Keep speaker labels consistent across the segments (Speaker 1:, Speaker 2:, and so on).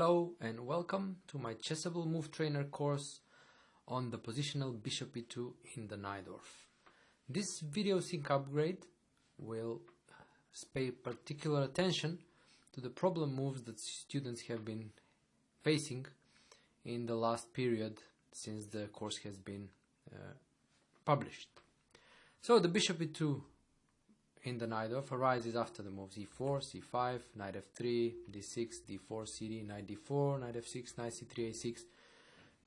Speaker 1: Hello and welcome to my Chessable Move Trainer course on the positional bishop e2 in the Najdorf. This video sync upgrade will pay particular attention to the problem moves that students have been facing in the last period since the course has been published. So the bishop e2 in the Najdorf arises after the moves e4, c5, knight f3, d6, d4, cd, knight d4, knight f6, knight c3, a6,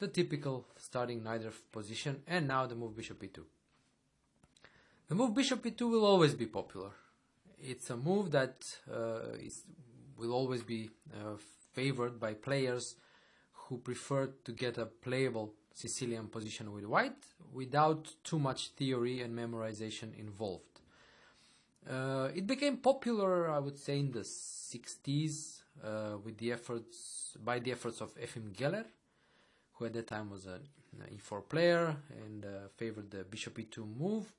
Speaker 1: the typical starting Najdorf position, and now the move bishop e2. The move bishop e2 will always be popular. It's a move that will always be favored by players who prefer to get a playable Sicilian position with white without too much theory and memorization involved. It became popular, I would say, in the 60s by the efforts of Efim Geller, who at that time was an e4 player and favored the bishop e2 move.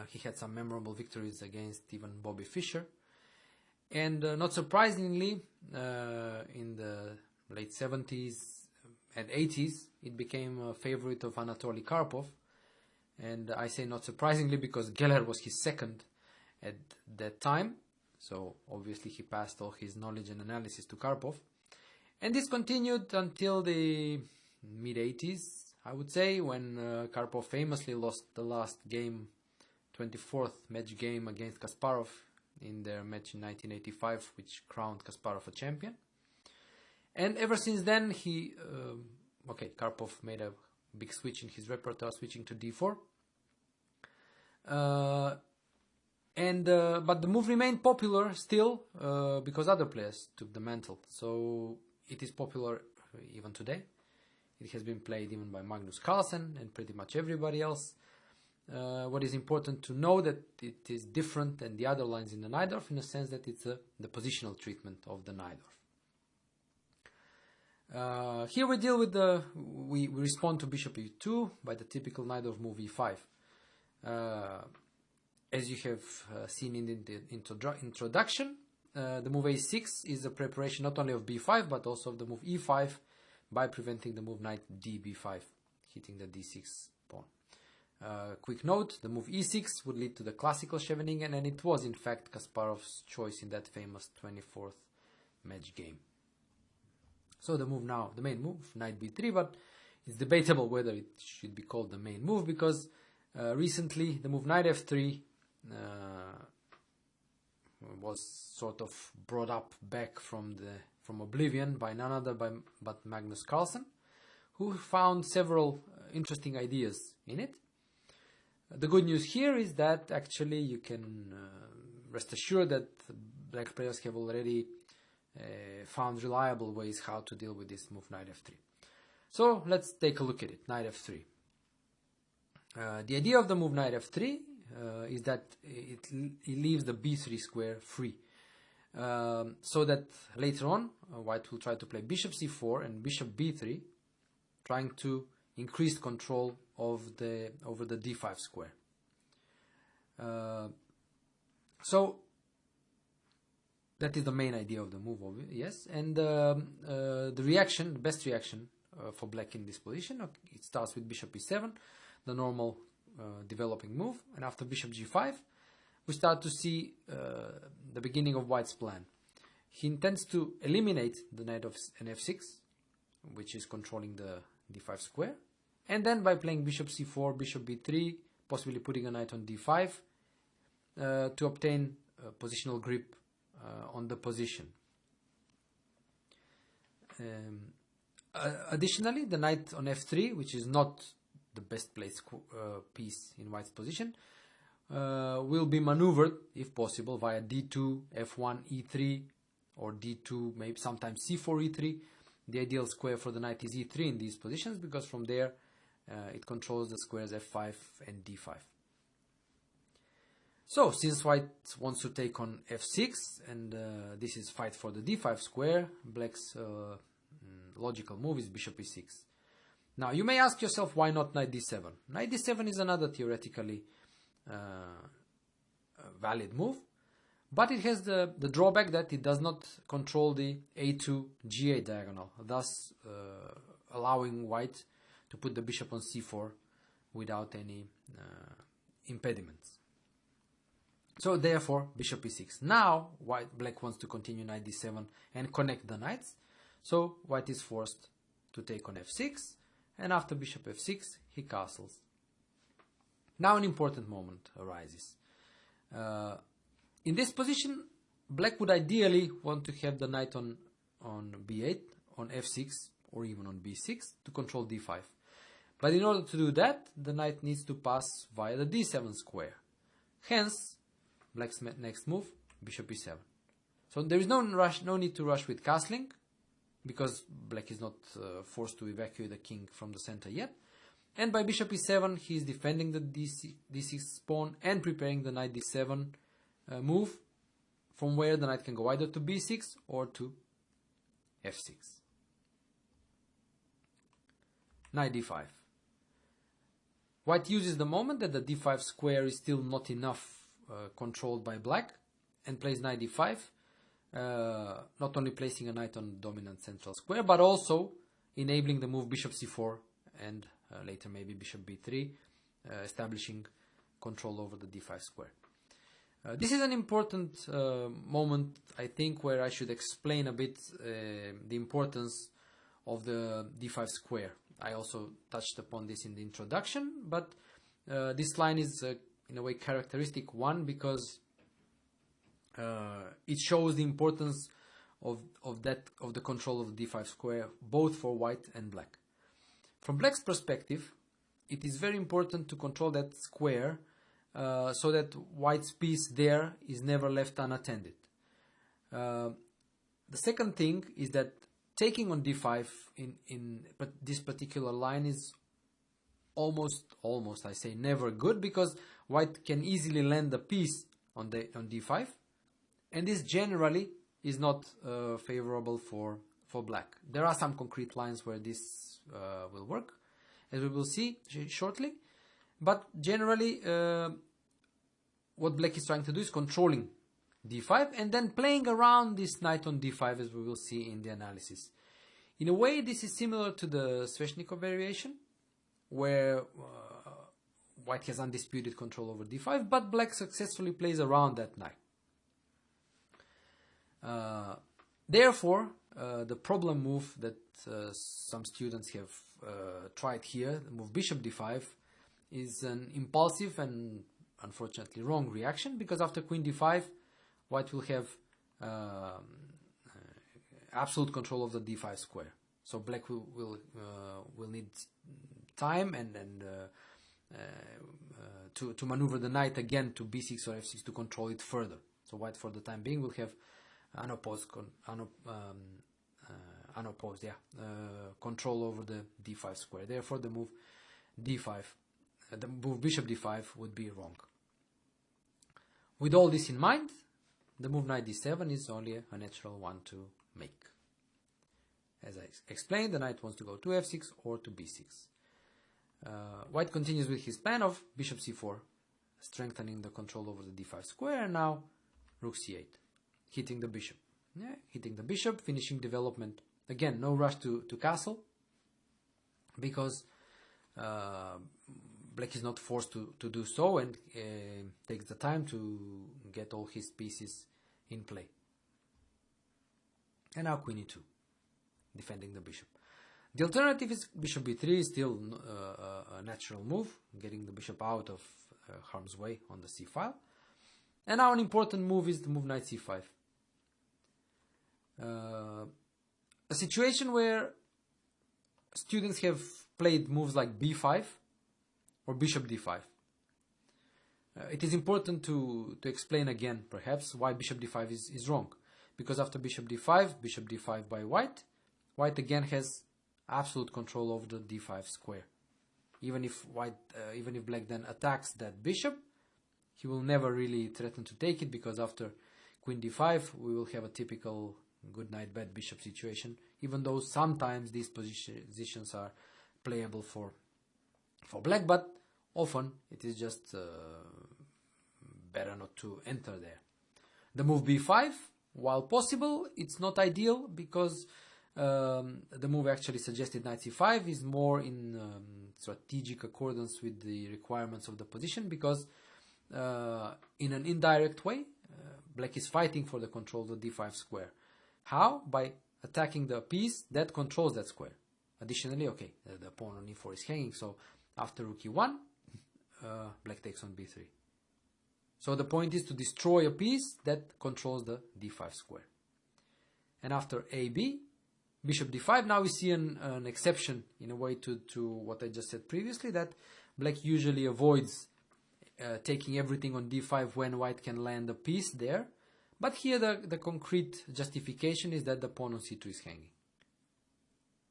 Speaker 1: He had some memorable victories against even Bobby Fischer. And not surprisingly, in the late 70s and 80s, it became a favorite of Anatoly Karpov. And I say not surprisingly because Geller was his second at that time. So obviously he passed all his knowledge and analysis to Karpov. And this continued until the mid-80s, I would say, when Karpov famously lost the last game, 24th match game against Kasparov in their match in 1985, which crowned Kasparov a champion. And ever since then, Karpov made a big switch in his repertoire, switching to d4. But the move remained popular still because other players took the mantle. So it is popular even today. It has been played even by Magnus Carlsen and pretty much everybody else. What is important to know that it is different than the other lines in the Najdorf in the sense that it's the positional treatment of the Najdorf. Here we deal with we respond to bishop e2 by the typical Najdorf move e5. As you have seen in the introduction, the move a6 is a preparation not only of b5 but also of the move e5 by preventing the move knight db5, hitting the d6 pawn. Quick note, the move e6 would lead to the classical Scheveningen, and it was in fact Kasparov's choice in that famous 24th match game. So the move now, the main move, knight b3, but it's debatable whether it should be called the main move because recently the move knight f3 was sort of brought up back from oblivion by none other but Magnus Carlsen, who found several interesting ideas in it. The good news here is that actually you can rest assured that black players have already found reliable ways how to deal with this move knight f3. So let's take a look at it. Knight f3. The idea of the move knight f3 is that it leaves the b3 square free, so that later on white will try to play bishop c4 and bishop b3, trying to increase control of over the d5 square. So that is the main idea of the move, yes. And the best reaction for black in this position, it starts with bishop e7, the normal developing move, and after bishop g5, we start to see the beginning of white's plan. He intends to eliminate the knight of an f6, which is controlling the d5 square, and then by playing bishop c4, bishop b3, possibly putting a knight on d5 to obtain positional grip on the position. Additionally, the knight on f3, which is not the best placed piece in white's position, will be maneuvered, if possible, via d2, f1, e3, or d2, maybe sometimes c4, e3. The ideal square for the knight is e3 in these positions because from there it controls the squares f5 and d5. So, since white wants to take on f6, and this is fight for the d5 square, black's logical move is bishop e6. Now, you may ask yourself, why not knight d7? Knight d7 is another theoretically valid move, but it has the drawback that it does not control the a2 g8 diagonal, thus allowing white to put the bishop on c4 without any impediments. So therefore bishop e6. Now black wants to continue knight d7 and connect the knights, so white is forced to take on f6, and after bishop f6 he castles. Now an important moment arises. In this position, black would ideally want to have the knight on b8, on f6, or even on b6 to control d5. But in order to do that, the knight needs to pass via the d7 square. Hence, black's next move, bishop e7. So there is no need to rush with castling, because black is not forced to evacuate the king from the center yet. And by bishop e7, he is defending the d6 pawn and preparing the knight d7 move, from where the knight can go either to b6 or to f6. Knight d5. White uses the moment that the d5 square is still not enough controlled by black, and plays knight d5, not only placing a knight on the dominant central square, but also enabling the move bishop c4 and later maybe bishop b3, establishing control over the d5 square. This is an important moment, I think, where I should explain a bit the importance of the d5 square. I also touched upon this in the introduction, but this line is in a way characteristic one, because it shows the importance of the control of the d5 square, both for white and black. From black's perspective, it is very important to control that square so that white's piece there is never left unattended. The second thing is that taking on d5 in this particular line is almost I say never good, because white can easily land a piece on d5, and this generally is not favorable for black. There are some concrete lines where this will work, as we will see shortly, but generally what black is trying to do is controlling d5 and then playing around this knight on d5, as we will see in the analysis. In a way, this is similar to the Sveshnikov variation, where white has undisputed control over d5, but black successfully plays around that knight. Therefore, the problem move that some students have tried here, the move bishop d5, is an impulsive and unfortunately wrong reaction, because after queen d5, white will have absolute control of the d5 square. So black will need time and to maneuver the knight again to b6 or f6 to control it further. So white, for the time being, will have unopposed control over the d5 square. Therefore, the move d5, the move bishop d5 would be wrong. With all this in mind, the move knight d7 is only a natural one to make. As I explained, the knight wants to go to f6 or to b6. White continues with his plan of bishop c4, strengthening the control over the d5 square, and now rook c8, hitting the bishop. Yeah, hitting the bishop, finishing development. Again, no rush to castle, because black is not forced to do so, and takes the time to get all his pieces in play. And now queen e2, defending the bishop. The alternative is bishop b3, is still a natural move, getting the bishop out of harm's way on the c file. And now an important move is the move knight c5. A situation where students have played moves like b5 or bishop d5. It is important to explain again, perhaps, why bishop d5 is wrong. Because after bishop d5 by white, white again has absolute control over the d5 square. Even if black then attacks that bishop, he will never really threaten to take it, because after queen d5 we will have a typical good knight bad bishop situation, even though sometimes these positions are playable for black, but often it is just better not to enter there. The move b5, while possible, it's not ideal because the move actually suggested knight c5 is more in strategic accordance with the requirements of the position, because in an indirect way, black is fighting for the control of the d5 square. How? By attacking the piece that controls that square. Additionally, okay, the pawn on e4 is hanging, so after rook e1, black takes on b3. So the point is to destroy a piece that controls the d5 square. And after ab, bishop d5, now we see an exception in a way to what I just said previously, that black usually avoids taking everything on d5 when white can land a piece there. But here the concrete justification is that the pawn on c2 is hanging.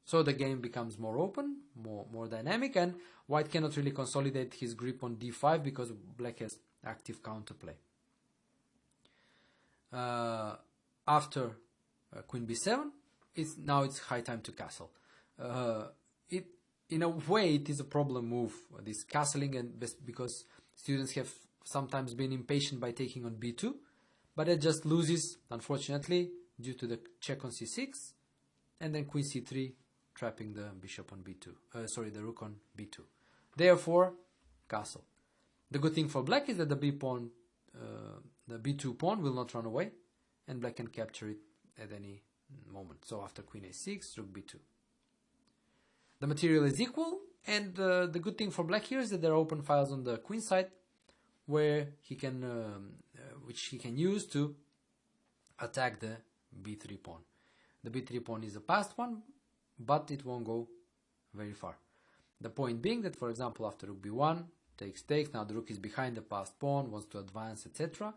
Speaker 1: So the game becomes more open, more dynamic, and white cannot really consolidate his grip on d5 because black has active counterplay. After queen b7, now it's high time to castle. In a way, it is a problem move, this castling, and because students have sometimes been impatient by taking on b2, but it just loses, unfortunately, due to the check on c6, and then queen c3, trapping the bishop on b2. The rook on b2. Therefore, castle. The good thing for black is that the b2 pawn will not run away, and black can capture it at any moment. So after queen a6, rook b2. The material is equal, and the good thing for black here is that there are open files on the queen side, where he can, which he can use to attack the b3 pawn. The b3 pawn is a passed one, but it won't go very far. The point being that, for example, after rook b1 takes, now the rook is behind the passed pawn, wants to advance, etc.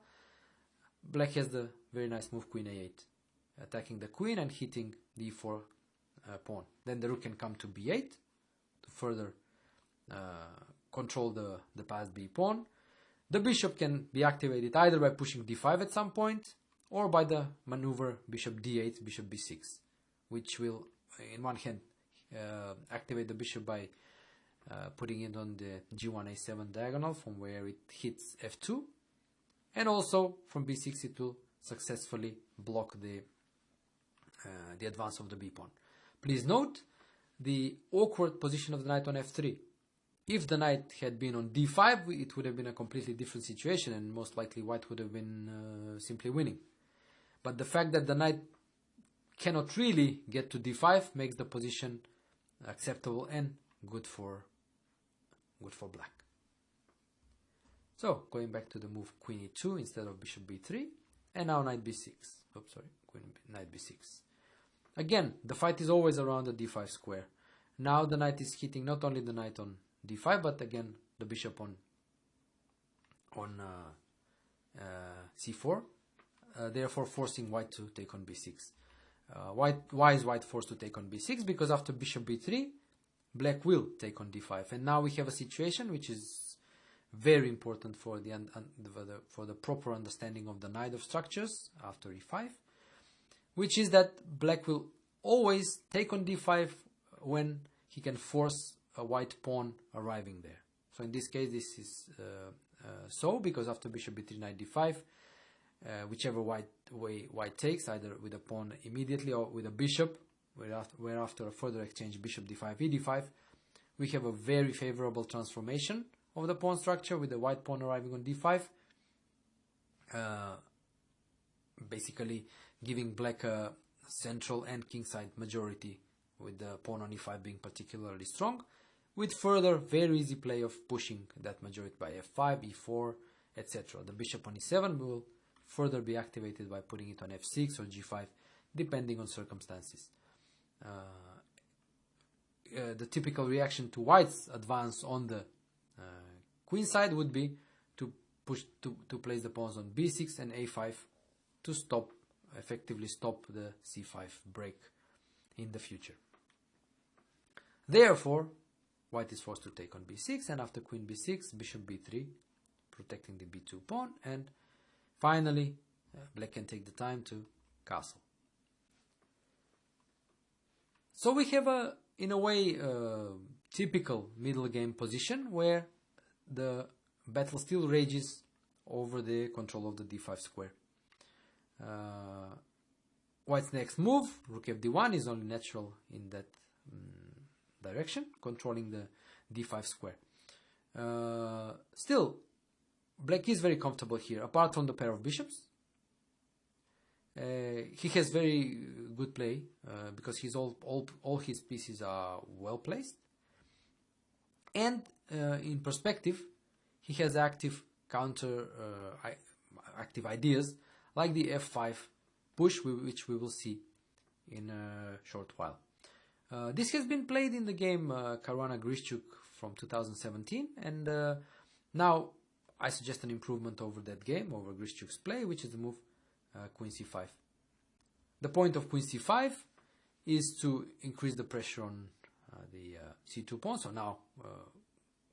Speaker 1: Black has the very nice move queen a8, attacking the queen and hitting the e4 pawn. Then the rook can come to b8 to further control the passed b pawn. The bishop can be activated either by pushing d5 at some point, or by the maneuver bishop d8, bishop b6, which will, in one hand, activate the bishop by putting it on the g1 a7 diagonal, from where it hits f2, and also from b6 it will successfully block the advance of the b pawn. Please note the awkward position of the knight on f3. If the knight had been on d5, it would have been a completely different situation, and most likely white would have been simply winning. But the fact that the knight cannot really get to d5 makes the position acceptable and good for black. So going back to the move queen e2 instead of bishop b3, and now knight b6. Oops, sorry, knight b6. Again, the fight is always around the d5 square. Now the knight is hitting not only the knight on d5, but again the bishop on c4, therefore forcing white to take on b6. Why is white forced to take on b6? Because after bishop b3, black will take on d5, and now we have a situation which is very important for the proper understanding of the knight of structures after e5, which is that black will always take on d5 when he can force a white pawn arriving there. So in this case, this is so, because after bishop b3, knight d5, whichever way white takes, either with a pawn immediately or with a bishop, where after a further exchange bishop d5, e d5, we have a very favorable transformation of the pawn structure with the white pawn arriving on d5, basically giving black a central and kingside majority, with the pawn on e5 being particularly strong, with further very easy play of pushing that majority by f5, e4, etc. The bishop on e7 will further be activated by putting it on f6 or g5, depending on circumstances. The typical reaction to white's advance on the queen side would be to place the pawns on b6 and a5 to effectively stop the c5 break in the future. Therefore, white is forced to take on b6, and after queen b6, bishop b3, protecting the b2 pawn, and finally black can take the time to castle. So we have in a way, typical middle game position where the battle still rages over the control of the d5 square. White's next move, rook fd1, is only natural in that direction, controlling the d5 square. Still, black is very comfortable here, apart from the pair of bishops. He has very good play because all his pieces are well placed, and in perspective, he has active active ideas like the f5 push, which we will see in a short while. This has been played in the game Caruana Grischuk from 2017, and now I suggest an improvement over that game, over Grischuk's play, which is the move Queen c5. The point of Queen c5 is to increase the pressure on the c2 pawn, so now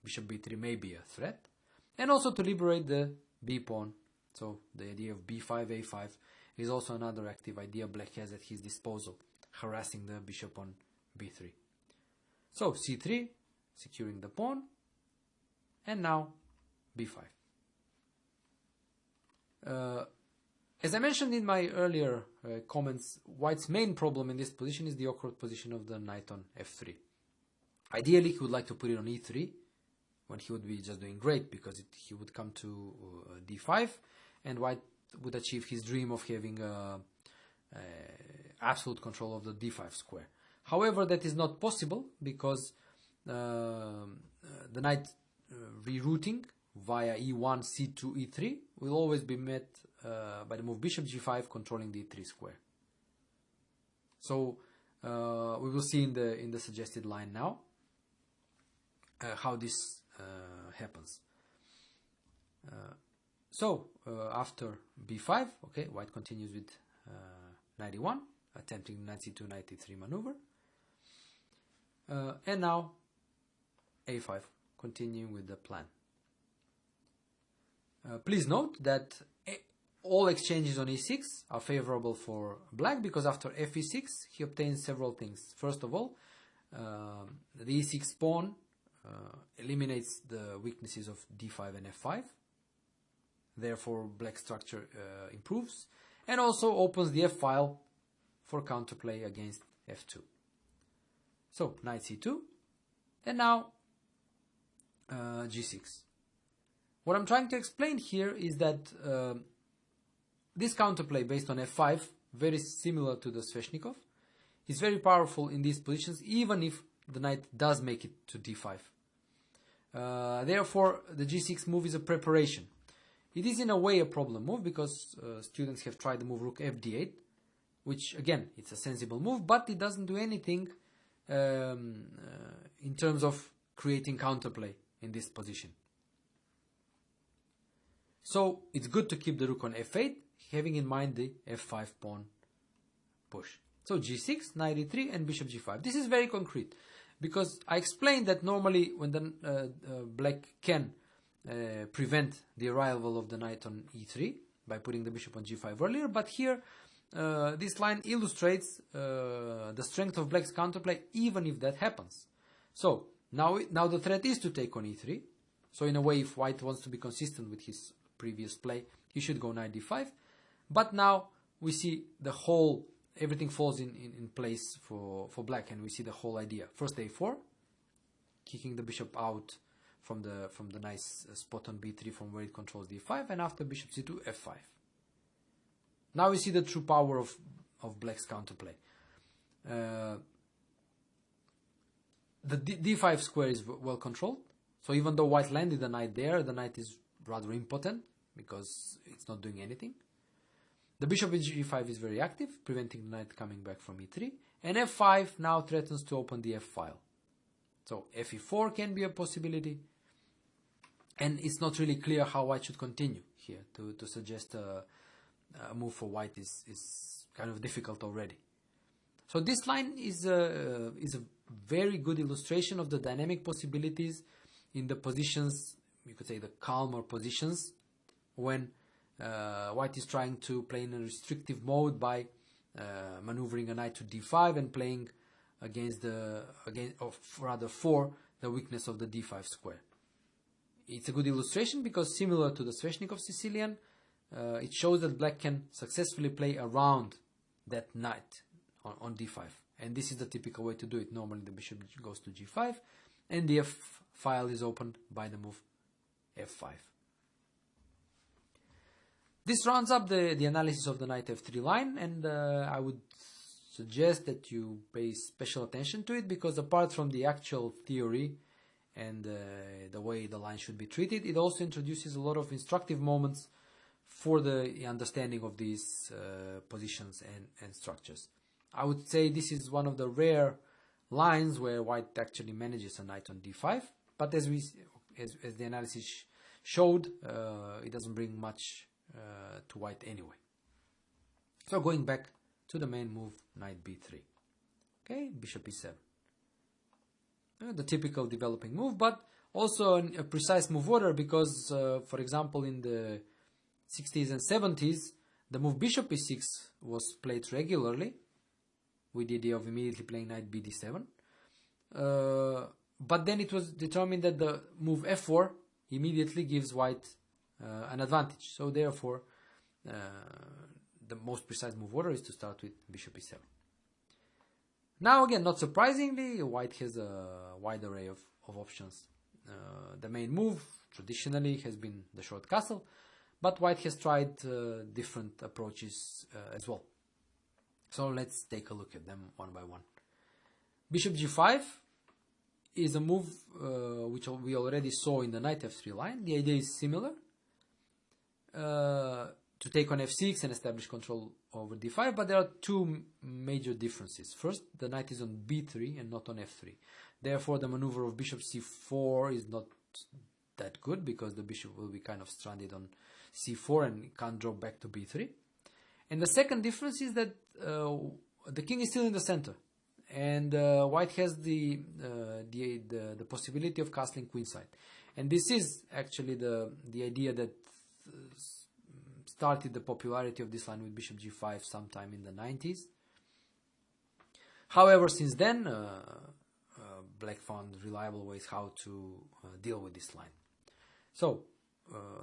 Speaker 1: bishop b3 may be a threat, and also to liberate the b pawn. So the idea of b5, a5 is also another active idea black has at his disposal, harassing the bishop on b3. So c3, securing the pawn, and now b5. As I mentioned in my earlier comments, White's main problem in this position is the awkward position of the knight on f3. Ideally, he would like to put it on e3, when he would be just doing great, because he would come to d5, and White would achieve his dream of having absolute control of the d5 square. However, that is not possible, because the knight rerouting via e1, c2, e3 will always be met by the move bishop g5, controlling the e3 square. So we will see in the suggested line now how this happens. After b5, okay, White continues with knight e1, attempting knight c2, knight e3 maneuver, and now a5, continuing with the plan. Please note that all exchanges on e6 are favorable for black, because after fe6 he obtains several things. First of all, the e6 pawn eliminates the weaknesses of d5 and f5, therefore black structure improves, and also opens the f-file for counterplay against f2. So knight c2, and now g6. What I'm trying to explain here is that this counterplay based on f5, very similar to the Sveshnikov, is very powerful in these positions, even if the knight does make it to d5. Therefore, the g6 move is a preparation. It is in a way a problem move, because students have tried the move rook fd8, which again, it's a sensible move, but it doesn't do anything in terms of creating counterplay in this position. So it's good to keep the rook on f8, having in mind the f5 pawn push. So g6, knight e3, and bishop g5. This is very concrete, because I explained that normally when the black can prevent the arrival of the knight on e3 by putting the bishop on g5 earlier, but here this line illustrates the strength of black's counterplay, even if that happens. So now the threat is to take on e3. So in a way, if White wants to be consistent with his previous play, he should go knight d5. But now we see everything falls in place for black, and we see the whole idea. First a4, kicking the bishop out from the nice spot on b3 from where it controls d5, and after bishop c2, f5. Now we see the true power of black's counterplay. The d5 square is well controlled, so even though White landed the knight there, the knight is rather impotent, because it's not doing anything. The bishop in g5 is very active, preventing the knight coming back from e3, and f5 now threatens to open the f-file. So fe4 can be a possibility, and it's not really clear how White should continue here. To suggest a move for White is kind of difficult already. So this line is a very good illustration of the dynamic possibilities in the positions, you could say the calmer positions, when White is trying to play in a restrictive mode by maneuvering a knight to d5 and playing for the weakness of the d5 square. It's a good illustration because, similar to the Sveshnikov Sicilian, it shows that black can successfully play around that knight on d5. And this is the typical way to do it. Normally the bishop goes to g5 and the f file is opened by the move f5. This rounds up the analysis of the knight f3 line, and I would suggest that you pay special attention to it, because apart from the actual theory and the way the line should be treated, it also introduces a lot of instructive moments for the understanding of these positions and structures. I would say this is one of the rare lines where white actually manages a knight on d5, but as the analysis showed, it doesn't bring much to white anyway. So going back to the main move, knight b3. Okay, bishop e7. The typical developing move, but also a precise move order, because, for example, in the 60s and 70s, the move bishop e6 was played regularly, with the idea of immediately playing knight bd7. But then it was determined that the move f4 immediately gives white an advantage. So therefore, the most precise move order is to start with bishop e7. Now again, not surprisingly, white has a wide array of options. The main move traditionally has been the short castle, but white has tried different approaches as well. So let's take a look at them one by one. Bishop g5 is a move which we already saw in the knight f3 line. The idea is similar. To take on f6 and establish control over d5, but there are two major differences. First, the knight is on b3 and not on f3. Therefore, the maneuver of bishop c4 is not that good, because the bishop will be kind of stranded on c4 and can't drop back to b3. And the second difference is that the king is still in the center, and white has the possibility of castling queenside. And this is actually the idea that started the popularity of this line with bishop g5 sometime in the 90s. However, since then, black found reliable ways how to deal with this line. So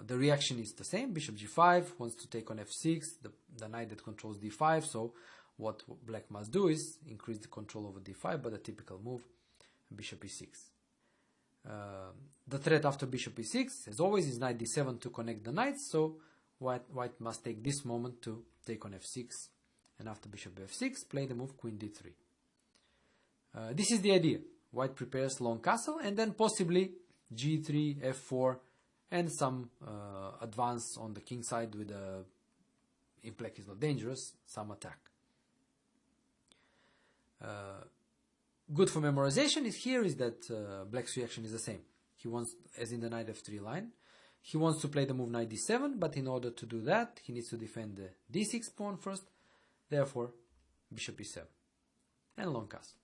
Speaker 1: the reaction is the same. Bishop g5 wants to take on f6, the knight that controls d5. So what black must do is increase the control over d5, but the typical move, bishop e6. The threat after bishop e6, as always, is knight d7 to connect the knights. So white must take this moment to take on f6, and after bishop f6, play the move queen d3. This is the idea. White prepares long castle, and then possibly g3, f4, and some advance on the king side with if black is not dangerous, some attack. Good for memorization is that black's reaction is the same. He wants, as in the knight f3 line, he wants to play the move knight d7, but in order to do that, he needs to defend the d6 pawn first. Therefore, bishop e7 and long castle.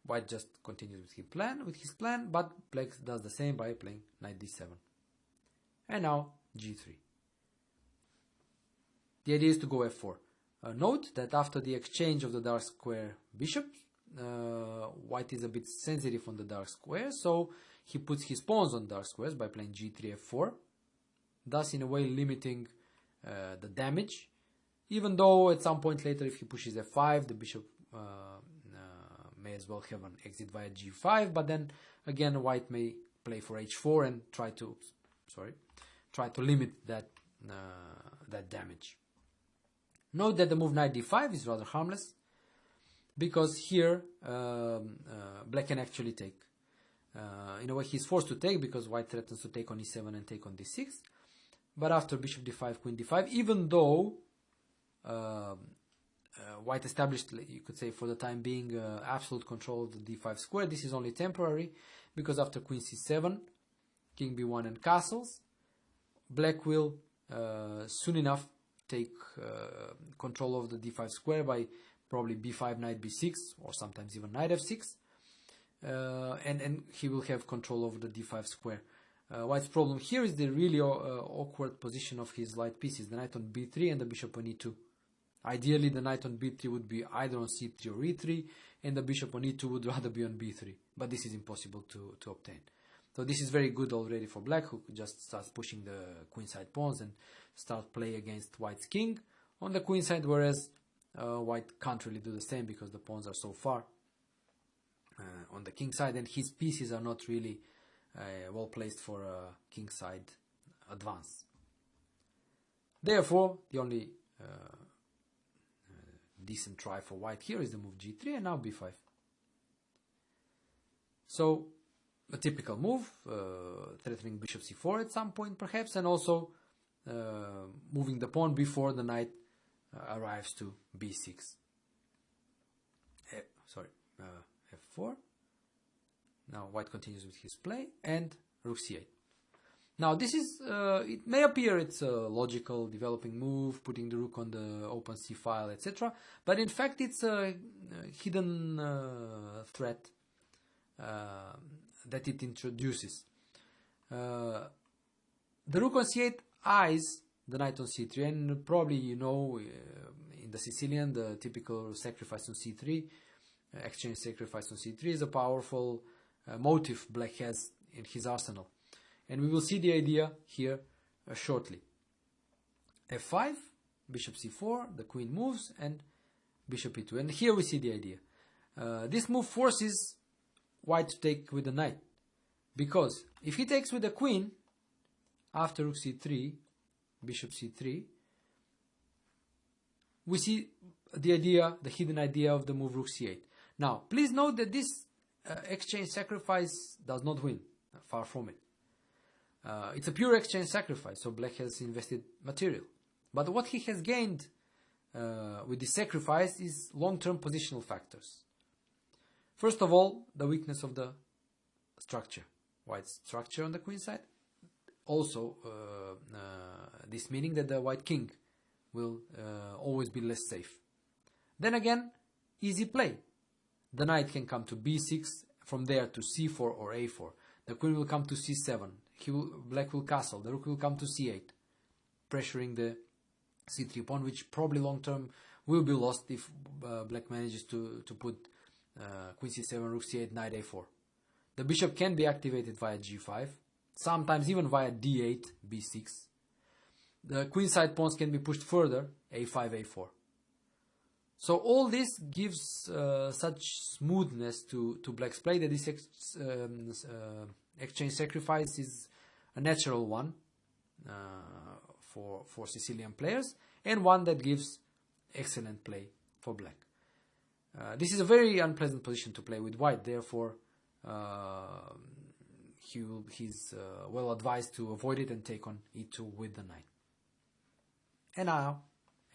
Speaker 1: White just continues with his plan, but black does the same by playing knight d7. And now g3. The idea is to go f4. Note that after the exchange of the dark square bishops, white is a bit sensitive on the dark square, so he puts his pawns on dark squares by playing g3, f4, thus in a way limiting the damage, even though at some point later, if he pushes f5, the bishop may as well have an exit via g5, but then again white may play for h4 and try to limit that damage. Note that the move knight d5 is rather harmless, because here black can actually take. In a way, he's forced to take because white threatens to take on e7 and take on d6. But after bishop d5, queen d5, even though white established, you could say, for the time being, absolute control of the d5 square, this is only temporary, because after queen c7, king b1 and castles, black will soon enough take control of the d5 square by probably b5, knight b6, or sometimes even knight f6. And he will have control over the d5 square. White's problem here is the really awkward position of his light pieces, the knight on b3 and the bishop on e2. Ideally, the knight on b3 would be either on c3 or e3, and the bishop on e2 would rather be on b3, but this is impossible to obtain. So this is very good already for black, who just starts pushing the queenside pawns and start play against white's king on the queenside, whereas white can't really do the same because the pawns are so far on the king side, and his pieces are not really well placed for a king side advance. Therefore, the only decent try for white here is the move g3 and now b5. So a typical move, threatening bishop c4 at some point perhaps, and also moving the pawn before the knight arrives to b6. F4. Now white continues with his play, and rook c8. Now this is, it may appear it's a logical developing move, putting the rook on the open c file, etc. But in fact it's a hidden threat that it introduces. The rook on c8 eyes the knight on c3, and probably you know in the Sicilian the typical sacrifice on c3, exchange sacrifice on c3 is a powerful motive black has in his arsenal. And we will see the idea here shortly. f5, bishop c4, the queen moves, and bishop e2. And here we see the idea. This move forces white to take with the knight, because if he takes with the queen after rook c3, bishop c3, we see the idea, the hidden idea of the move rook c8. Now, please note that this exchange sacrifice does not win, far from it. It's a pure exchange sacrifice, so black has invested material. But what he has gained with this sacrifice is long-term positional factors. First of all, the weakness of the structure, white's structure on the queen side. Also, this meaning that the white king will always be less safe. Then again, easy play. The knight can come to b6, from there to c4 or a4. The queen will come to c7. Black will castle. The rook will come to c8, pressuring the c3 pawn, which probably long term will be lost if black manages to put queen c7, rook c8, knight a4. The bishop can be activated via g5, sometimes even via d8, b6. The queenside pawns can be pushed further, a5, a4. So all this gives such smoothness to black's play that this exchange sacrifice is a natural one for Sicilian players, and one that gives excellent play for black. This is a very unpleasant position to play with white, therefore he's well advised to avoid it and take on e2 with the knight. And now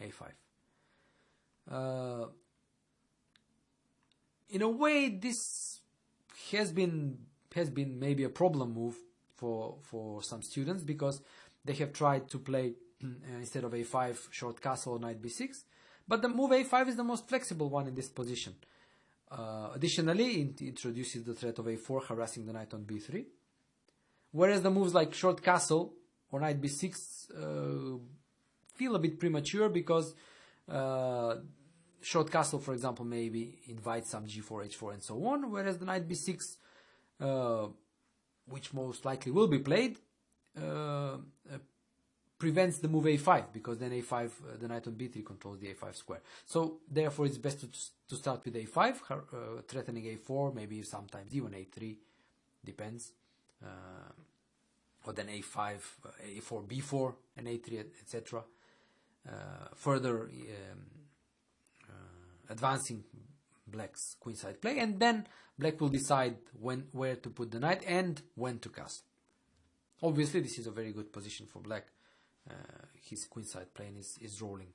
Speaker 1: a5. In a way, this has been maybe a problem move for some students, because they have tried to play instead of a5 short castle, knight b6, but the move a5 is the most flexible one in this position. Additionally, it introduces the threat of a4 harassing the knight on b3, whereas the moves like short castle or knight b6 feel a bit premature, because short castle, for example, maybe invites some g4, h4 and so on, whereas the knight b6, which most likely will be played, prevents the move a5, because then a5, the knight on b3 controls the a5 square. So therefore it's best to start with a5, threatening a4, maybe sometimes even a3, depends, or then a5, a4, b4 and a3, etc. Further advancing black's queenside play, and then black will decide where to put the knight and when to castle. Obviously, this is a very good position for black. His queenside plane is rolling.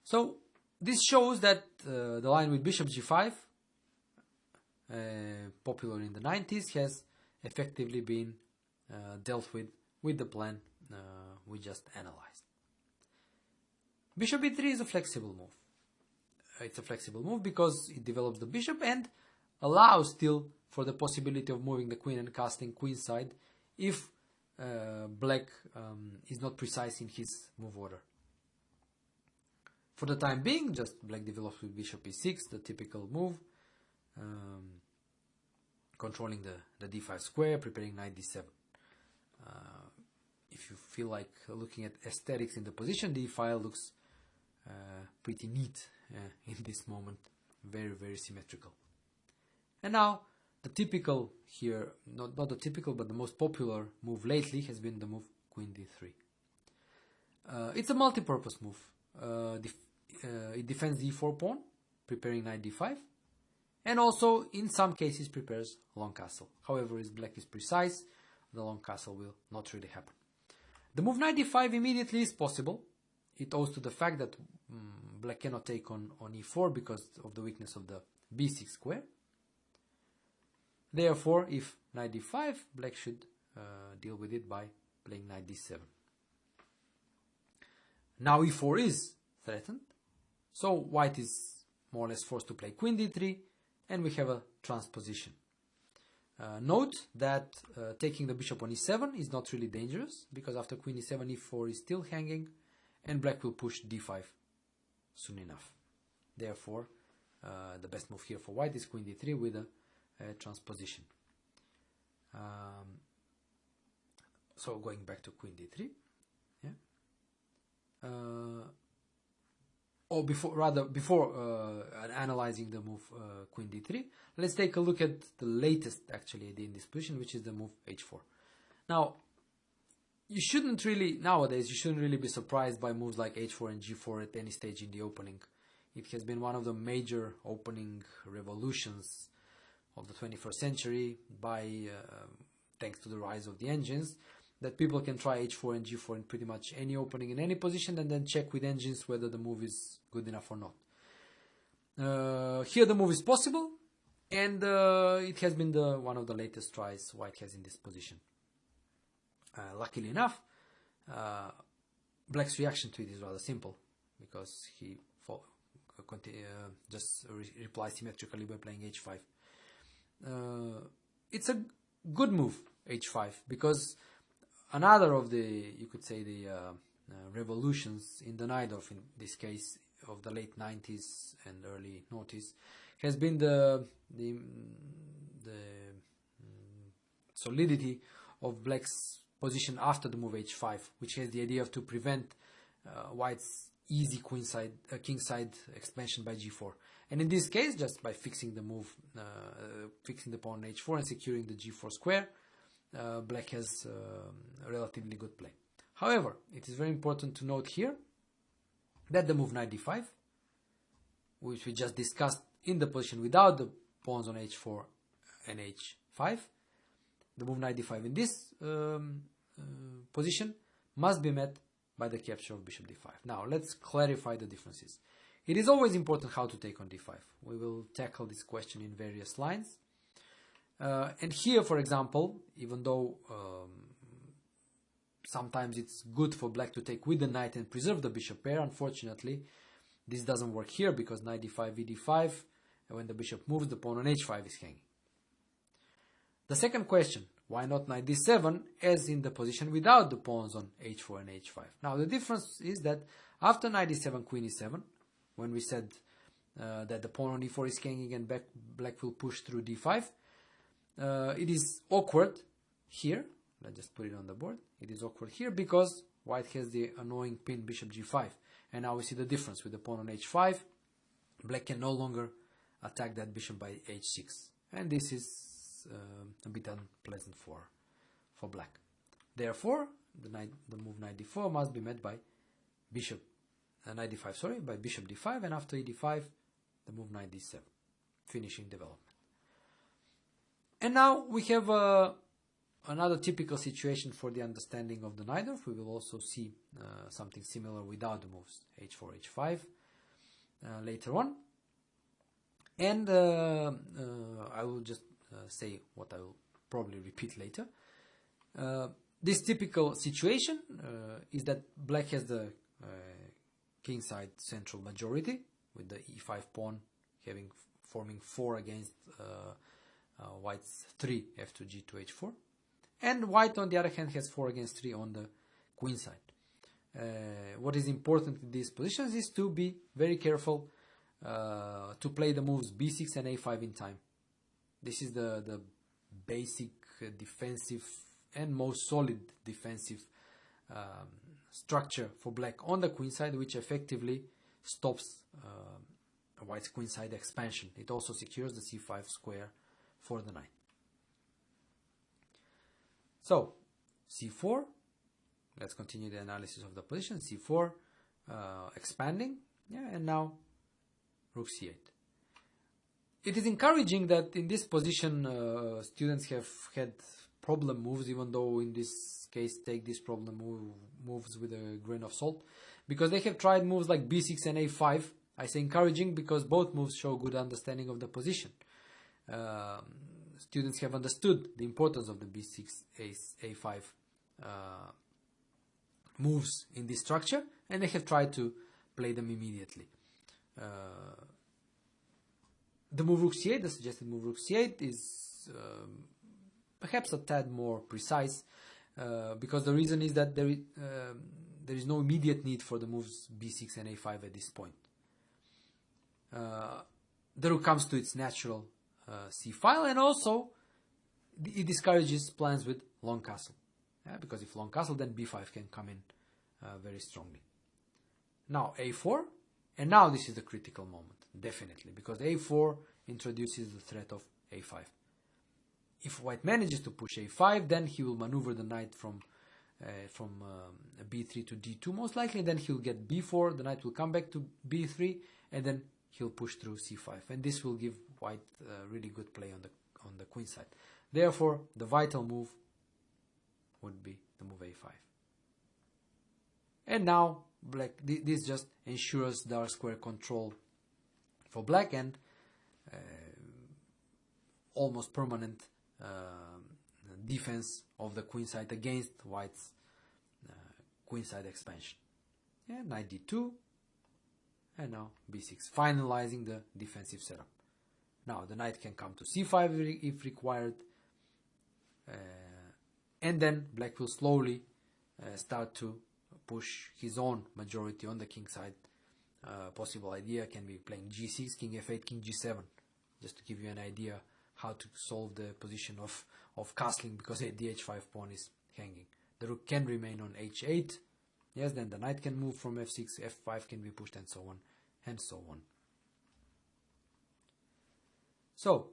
Speaker 1: So this shows that the line with bishop g5, popular in the 90s, has effectively been dealt with the plan we just analyzed. Bishop e3 is a flexible move. It's a flexible move because it develops the bishop and allows still for the possibility of moving the queen and casting queenside if black is not precise in his move order. For the time being, just black develops with bishop e6, the typical move. controlling the d5 square, preparing knight d7. If you feel like looking at aesthetics in the position, the file looks pretty neat in this moment, very symmetrical. And now the typical here, not the typical but the most popular move lately has been the move queen d3. It's a multi-purpose move. It defends the e4 pawn, preparing knight d5, and also in some cases prepares long castle. However, if black is precise, the long castle will not really happen. The move knight d5 immediately is possible. It owes to the fact that black cannot take on e4 because of the weakness of the b6 square. Therefore, if knight d5, black should deal with it by playing knight d7. Now e4 is threatened, so white is more or less forced to play queen d3, and we have a transposition. Note that taking the bishop on e7 is not really dangerous, because after queen e7, e4 is still hanging, and black will push d5 soon enough. Therefore, the best move here for white is queen d3 with a transposition. So going back to queen d3, or before analyzing the move queen d3, let's take a look at the latest actually idea in this position, which is the move h4. Now, nowadays you shouldn't really be surprised by moves like h4 and g4 at any stage in the opening. It has been one of the major opening revolutions of the 21st century thanks to the rise of the engines, that people can try h4 and g4 in pretty much any opening in any position and then check with engines whether the move is good enough or not. Here the move is possible, and it has been one of the latest tries white has in this position. Luckily enough, black's reaction to it is rather simple, because he just replies symmetrically by playing h5. It's a good move, h5, because another of the, you could say, the revolutions in the Najdorf, in this case of the late 90s and early noughties, has been the solidity of black's position after the move h5, which has the idea to prevent white's easy kingside expansion by g4. And in this case, just by fixing the move, fixing the pawn on h4 and securing the g4 square, black has a relatively good play. However, it is very important to note here that the move knight d5, which we just discussed in the position without the pawns on h4 and h5, the move knight d5 in this position must be met by the capture of bishop d5. Now, let's clarify the differences. It is always important how to take on d5. We will tackle this question in various lines. And here, for example, even though sometimes it's good for black to take with the knight and preserve the bishop pair, unfortunately, this doesn't work here, because knight d5, e5, and when the bishop moves, the pawn on h5 is hanging. The second question, why not knight d7 as in the position without the pawns on h4 and h5? Now, the difference is that after knight d7, queen e7, when we said that the pawn on e4 is hanging and black will push through d5, it is awkward here. Let's just put it on the board. It is awkward here because white has the annoying pin bishop g5. And now we see the difference with the pawn on h5. Black can no longer attack that bishop by h6. And this is a bit unpleasant for black. Therefore, the move knight d4 must be met by bishop knight d5, sorry, by bishop d5, and after e5, the move knight d7, finishing development. And now we have another typical situation for the understanding of the Najdorf. We will also see something similar without the moves h4, h5 later on. And I will just say what I will probably repeat later. This typical situation is that black has the kingside central majority, with the e5 pawn forming 4 against white's 3, f2, g2, h4. And white, on the other hand, has 4 against 3 on the queen side. What is important in these positions is to be very careful to play the moves b6 and a5 in time. This is the basic defensive and most solid defensive structure for black on the queen side, which effectively stops white's queen side expansion. It also secures the c5 square for the knight. So c4, let's continue the analysis of the position. c4 expanding, and now rook c8. It is encouraging that in this position students have had problem moves, even though in this case take this problem moves with a grain of salt, because they have tried moves like b6 and a5. I say encouraging because both moves show good understanding of the position. Students have understood the importance of the b6, a5 moves in this structure, and they have tried to play them immediately. The move rook c8, the suggested move rook c8, is perhaps a tad more precise, because the reason is that there is no immediate need for the moves b6 and a5 at this point. The rook comes to its natural c file, and also it discourages plans with long castle, because if long castle, then b5 can come in very strongly. Now a4, and now this is the critical moment, definitely, because a4 introduces the threat of a5. If white manages to push a5, then he will maneuver the knight from b3 to d2 most likely, then he'll get b4, the knight will come back to b3, and then he'll push through c5, and this will give white really good play on the queen side. Therefore, the vital move would be the move a5. And now black, this just ensures dark square control for black, and almost permanent defense of the queen side against white's queen side expansion. Knight d2, and now b6, finalizing the defensive setup. Now the knight can come to c5 if required, and then black will slowly start to push his own majority on the king side. Possible idea can be playing g6, king f8, king g7, just to give you an idea how to solve the position of castling, because the h5 pawn is hanging. The rook can remain on h8, yes, then the knight can move from f6, f5 can be pushed, and so on and so on. So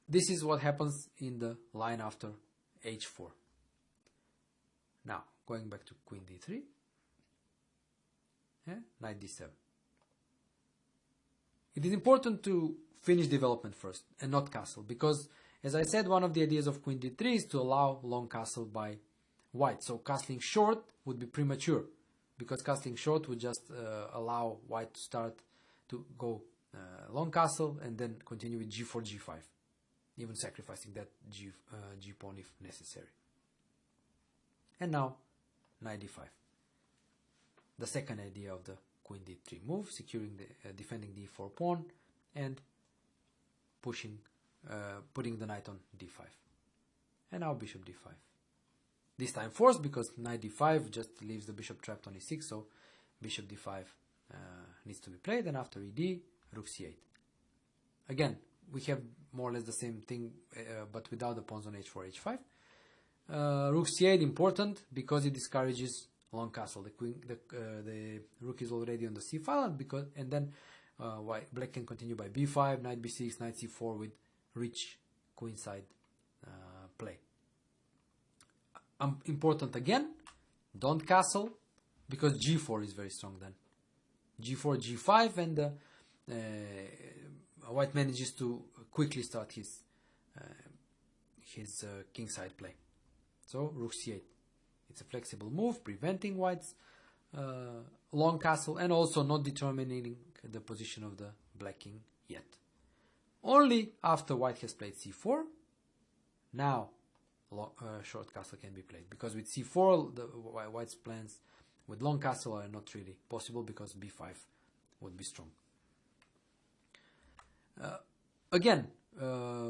Speaker 1: this is what happens in the line after h4. Now going back to queen d3, knight d7. It is important to finish development first and not castle, because as I said, one of the ideas of queen d3 is to allow long castle by white. So castling short would be premature, because castling short would just allow white to start to go long castle and then continue with g4, g5, even sacrificing that g pawn if necessary. And now knight d5. The second idea of the queen d3 move, securing the defending the e4 pawn and pushing, putting the knight on d5. And now bishop d5. This time forced, because knight d5 just leaves the bishop trapped on e6, so bishop d5 needs to be played, and after ed, rook c8. Again, we have more or less the same thing, but without the pawns on h4, h5. Rook c8 important because it discourages long castle. The rook is already on the c file, and then black can continue by b5, knight b6, knight c4 with rich queenside play. Important again, don't castle, because g4 is very strong then. g4, g5, and white manages to quickly start his kingside play. So rook c8. It's a flexible move, preventing white's long castle, and also not determining the position of the black king yet. Only after white has played c4, now short castle can be played, because with c4 the white's plans with long castle are not really possible, because b5 would be strong. Again,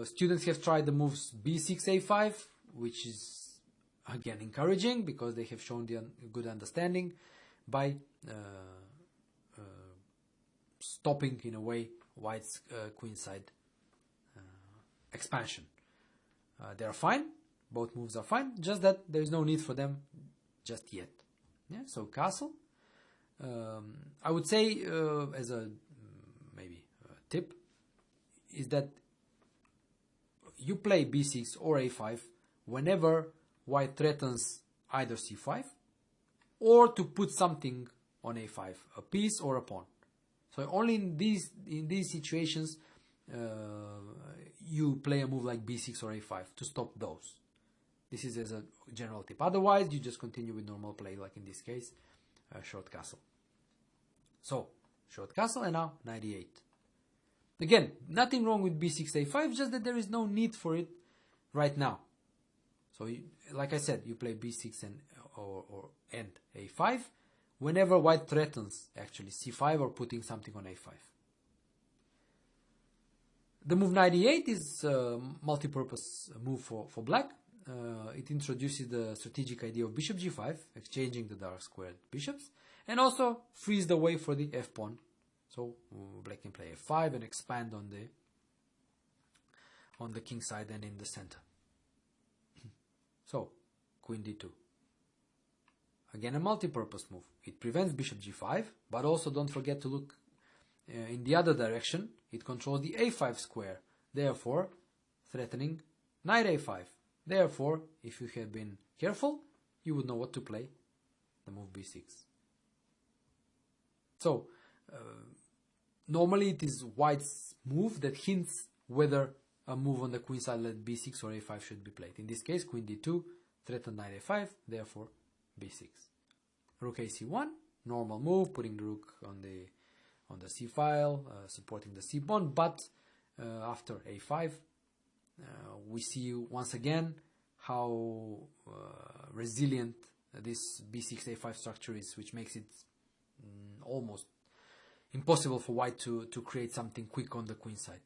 Speaker 1: students have tried the moves b6, a5, which is again encouraging, because they have shown the good understanding by stopping in a way white's queenside expansion. They are fine. Both moves are fine. Just that there is no need for them just yet. Yeah. So castle. I would say as a maybe tip is that you play b6 or a5 whenever white threatens either c5 or to put something on a5, a piece or a pawn. So only in these situations you play a move like b6 or a5 to stop those. This is as a general tip. Otherwise, you just continue with normal play, like in this case, short castle. So, short castle, and now knight e8. Again, nothing wrong with b6, a5, just that there is no need for it right now. So, like I said, you play b6 and a5 whenever white threatens actually c5 or putting something on a5. The move knight e8 is a multi-purpose move for black. It introduces the strategic idea of bishop g5, exchanging the dark squared bishops, and also frees the way for the f-pawn. So black can play f5 and expand on the king side and in the center. So queen d2. Again, a multi-purpose move. It prevents bishop g5, but also don't forget to look in the other direction. It controls the a5 square, therefore threatening knight a5. Therefore, if you had been careful, you would know what to play, the move b6. So, normally it is white's move that hints whether a move on the queen side like b6 or a5 should be played. In this case, queen d2, threaten knight a5, therefore b6. Rook ac1, normal move, putting the rook on the c file, supporting the c pawn, but after a5, we see once again how resilient this b6 a5 structure is, which makes it almost impossible for white to create something quick on the queen side.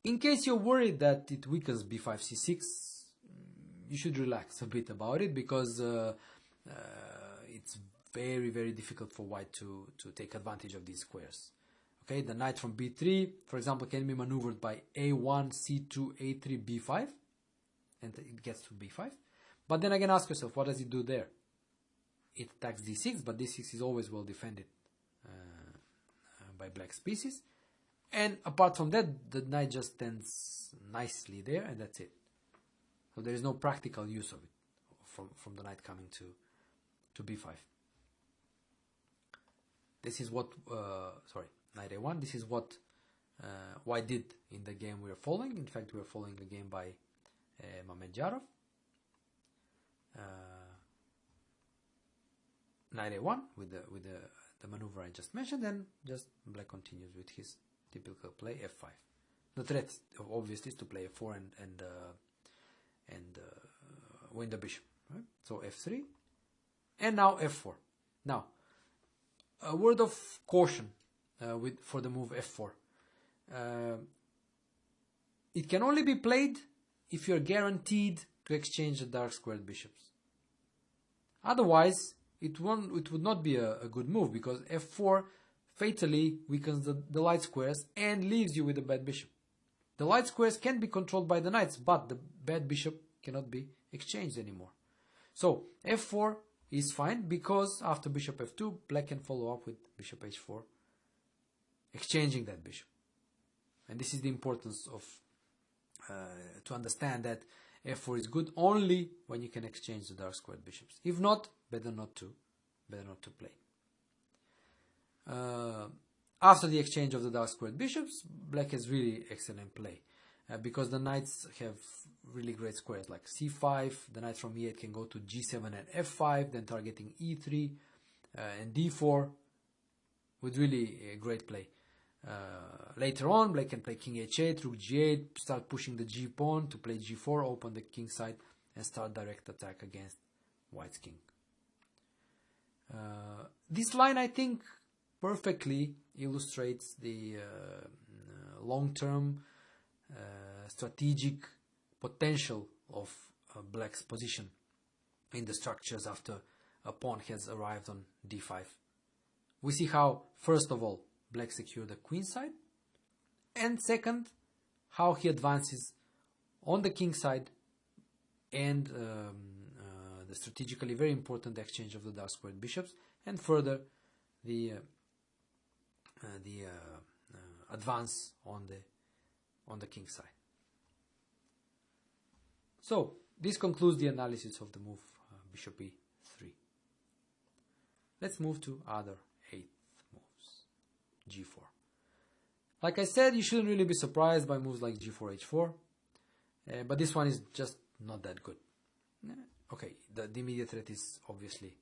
Speaker 1: In case you're worried that it weakens b5 c6, you should relax a bit about it, because it's very, very difficult for white to take advantage of these squares. Okay, the knight from b3, for example, can be maneuvered by a1, c2, a3, b5, and it gets to b5. But then again, ask yourself, what does it do there? It attacks d6, but d6 is always well defended by black's pieces. And apart from that, the knight just stands nicely there, and that's it. So there is no practical use of it from the knight coming to b5. This is what, knight a1, this is what white did in the game we are following. In fact, we are following a game by Mamedyarov. Knight a1 with the maneuver I just mentioned, and just black continues with his typical play f5. The threat obviously is to play f4 and win the bishop. Right? So f3, and now f4. Now, a word of caution for the move f4. It can only be played if you're guaranteed to exchange the dark squared bishops. Otherwise, it would not be a good move, because f4 fatally weakens the light squares and leaves you with a bad bishop. The light squares can be controlled by the knights, but the bad bishop cannot be exchanged anymore. So f4 is fine, because after bishop f2, black can follow up with bishop h4, exchanging that bishop. And this is the importance of to understand that f4 is good only when you can exchange the dark squared bishops. If not, better not to play. After the exchange of the dark squared bishops, black has really excellent play, because the knights have really great squares like c5. The knight from e8 can go to g7 and f5, then targeting e3 and d4 with really great play. Later on, black can play king h8, rook g8, start pushing the g pawn to play g4, open the king side, and start direct attack against white's king. This line, I think, perfectly illustrates the long-term strategic potential of black's position in the structures after a pawn has arrived on d5. We see how, first of all, black secured the queen side, and second, how he advances on the king side, and the strategically very important exchange of the dark squared bishops, and further the advance on the king side. So this concludes the analysis of the move bishop e3. Let's move to other 8 moves. g4. Like I said, you shouldn't really be surprised by moves like g4, h4, but this one is just not that good. Okay, the immediate threat is obviously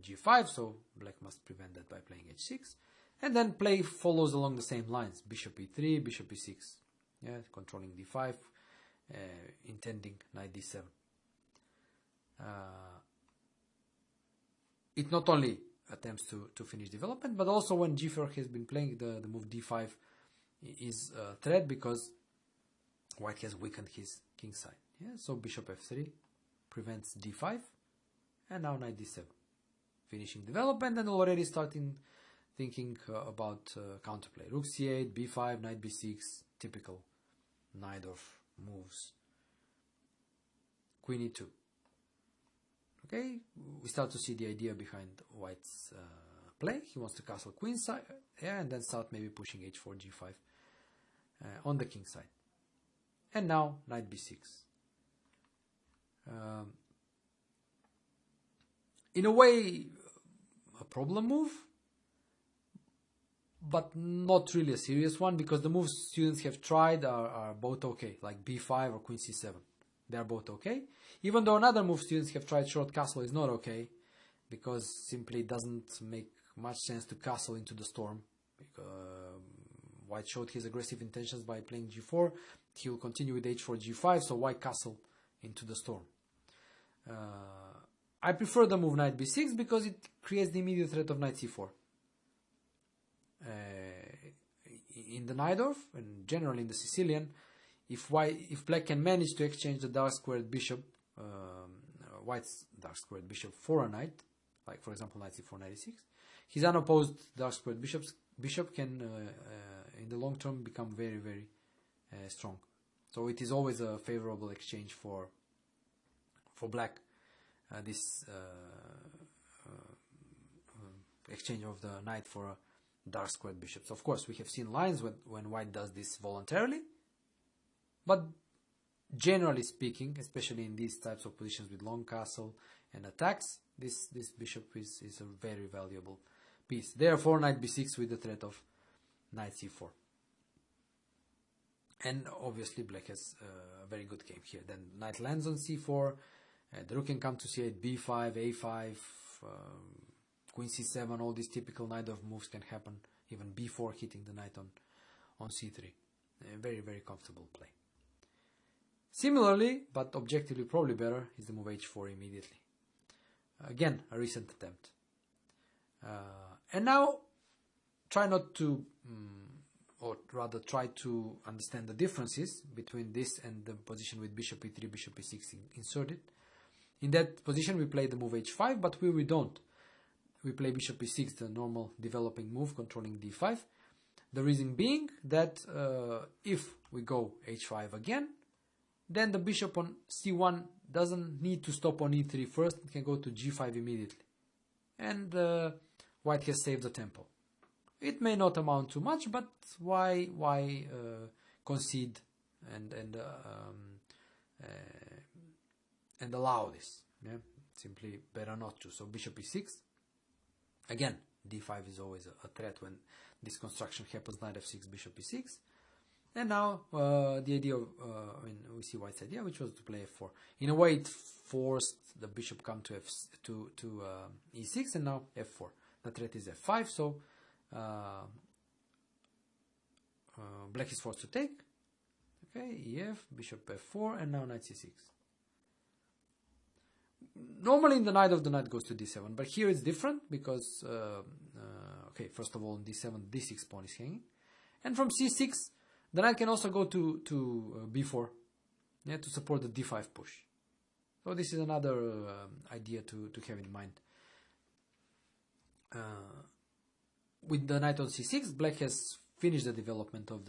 Speaker 1: g5, so black must prevent that by playing h6, and then play follows along the same lines: bishop e3, bishop e6, yeah, controlling d5, intending knight d7. It not only attempts to finish development, but also when g4 has been playing, the move d5 is a threat because white has weakened his king side. Yeah, so bishop f3 prevents d5, and now knight d7, finishing development and already starting thinking about counterplay. Rook c8, b5, knight b6, typical Najdorf moves. Queen e2. Okay, we start to see the idea behind white's play. He wants to castle queen side, yeah, and then start maybe pushing h4, g5 on the king side. And now knight b6. In a way, a problem move, but not really a serious one, because the moves students have tried are both okay, like b5 or queen c7. They are both okay, even though another move students have tried, short castle, is not okay, because simply it doesn't make much sense to castle into the storm. White showed his aggressive intentions by playing g4. He will continue with h4, g5, so why castle into the storm? I prefer the move knight b6 because it creates the immediate threat of knight c4. In the Najdorf, and generally in the Sicilian, if black can manage to exchange the dark squared bishop, white's dark squared bishop for a knight, like for example knight c4, knight e6, his unopposed dark squared bishop can in the long term become very, very strong. So it is always a favorable exchange for black, this exchange of the knight for a dark squared bishops. Of course, we have seen lines when white does this voluntarily, but generally speaking, especially in these types of positions with long castle and attacks, this bishop is a very valuable piece. Therefore, knight b6 with the threat of knight c4. And obviously black has a very good game here. Then knight lands on c4, the rook can come to c8, b5, a5, queen c7, all these typical Najdorf moves can happen, even b4 hitting the knight on c3. Very, very comfortable play. Similarly, but objectively probably better, is the move h4 immediately. Again, a recent attempt. And now, try not to, or rather try to understand the differences between this and the position with bishop e3, bishop e6 inserted. In that position we play the move h5, but we don't. We play bishop e6, the normal developing move, controlling d5. The reason being that if we go h5 again, then the bishop on c1 doesn't need to stop on e3 first, it can go to g5 immediately. And white has saved the tempo. It may not amount to much, but why concede and allow this? Yeah? Simply better not to. So bishop e6. Again, d5 is always a threat when this construction happens. Knight f6, bishop e6. And now the idea of, we see white's idea, which was to play f4. In a way, it forced the bishop come to e6, and now f4. The threat is f5, so black is forced to take. Okay, ef, bishop f4, and now knight c6. Normally in the knight of the knight goes to d7, but here it's different because, okay, first of all, d7, d6 pawn is hanging, and from c6 the knight can also go to b4, yeah, to support the d5 push. So this is another idea to have in mind. With the knight on c6, black has finished the development of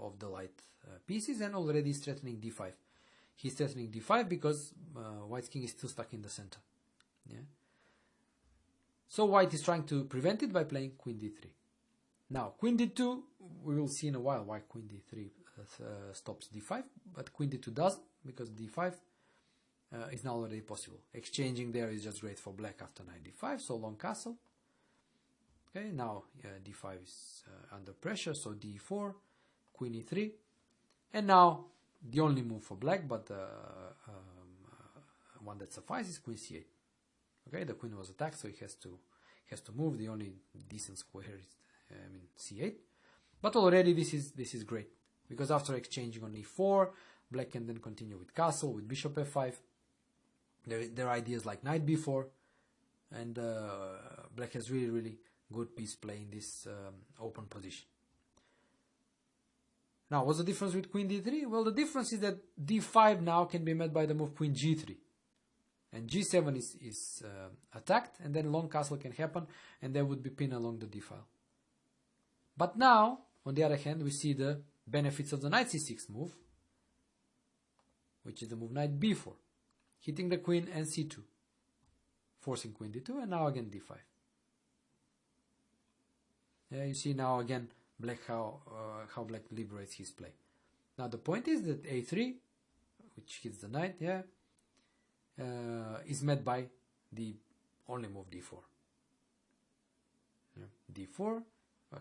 Speaker 1: of the light pieces, and already is threatening d5. He's threatening d5 because white's king is still stuck in the center. Yeah. So white is trying to prevent it by playing queen d3. Now queen d2, we will see in a while why queen d3 stops d5, but queen d2 doesn't, because d5 is now already possible. Exchanging there is just great for black after knight d5, so long castle. Okay, now d5 is under pressure, so d4, queen e3, and now the only move for black, but one that suffices, queen c8. Okay, the queen was attacked, so he has to move. The only decent square is c8. But already this is great, because after exchanging on e4, black can then continue with castle, with bishop f5. There are ideas like knight b4, and black has really good piece play in this open position. Now, what's the difference with queen d3? Well, the difference is that d5 now can be met by the move queen g3. And g7 is attacked, and then long castle can happen, and there would be pin along the d file. But now, on the other hand, we see the benefits of the knight c6 move, which is the move knight b4, hitting the queen and c2, forcing queen d2, and now again d5. Yeah, you see now again black how black liberates his play. Now the point is that a3, which hits the knight, yeah, is met by the only move d4. Yeah, d4,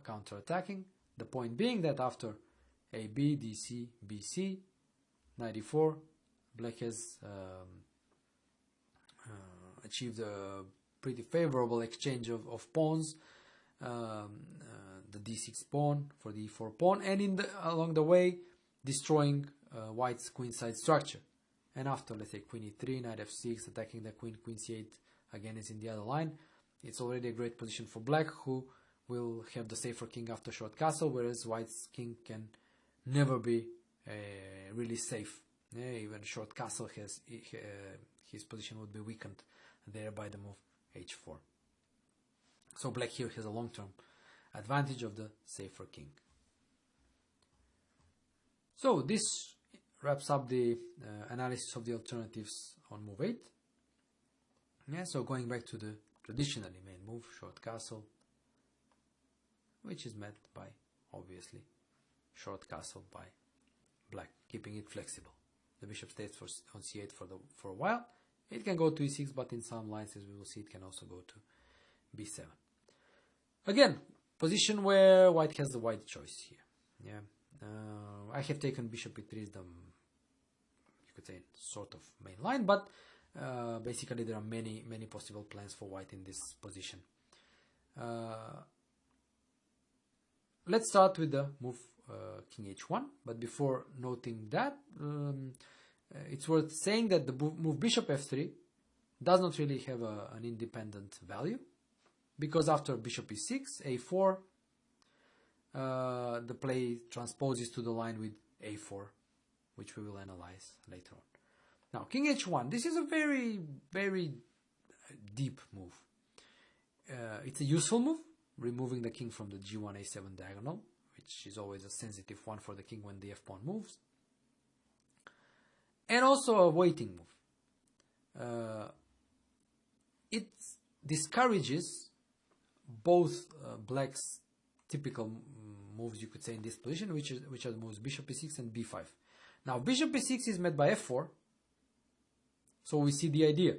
Speaker 1: counter-attacking. The point being that after ab, dc, bc, knight e4, black has achieved a pretty favorable exchange of pawns. The d6 pawn for the e4 pawn, and along the way destroying white's queenside structure. And after, let's say, queen e3, knight f6, attacking the queen, queen c8 again is in the other line. It's already a great position for black, who will have the safer king after short castle, whereas white's king can never be really safe. Yeah, even short castle has his position would be weakened there by the move h4. So black here has a long-term advantage of the safer king. So this wraps up the analysis of the alternatives on move 8. Yeah, so going back to the traditionally main move, short castle, which is met by, obviously, short castle by black, keeping it flexible. The bishop stays on c8 for a while. It can go to e6, but in some lines, as we will see, it can also go to b7. Again, position where white has the wide choice here. Yeah, I have taken bishop e3 as the, you could say, sort of main line, but basically there are many possible plans for white in this position. Let's start with the move king h1, but before noting that, it's worth saying that the move bishop f3 does not really have an independent value, because after bishop e6, a4, the play transposes to the line with a4, which we will analyze later on. Now, king h1, this is a very deep move. It's a useful move, removing the king from the g1 a7 diagonal, which is always a sensitive one for the king when the f-pawn moves, and also a waiting move. It discourages both black's typical moves, you could say, in this position, which are the moves bishop e6 and b5. Now, bishop e6 is met by f4, so we see the idea.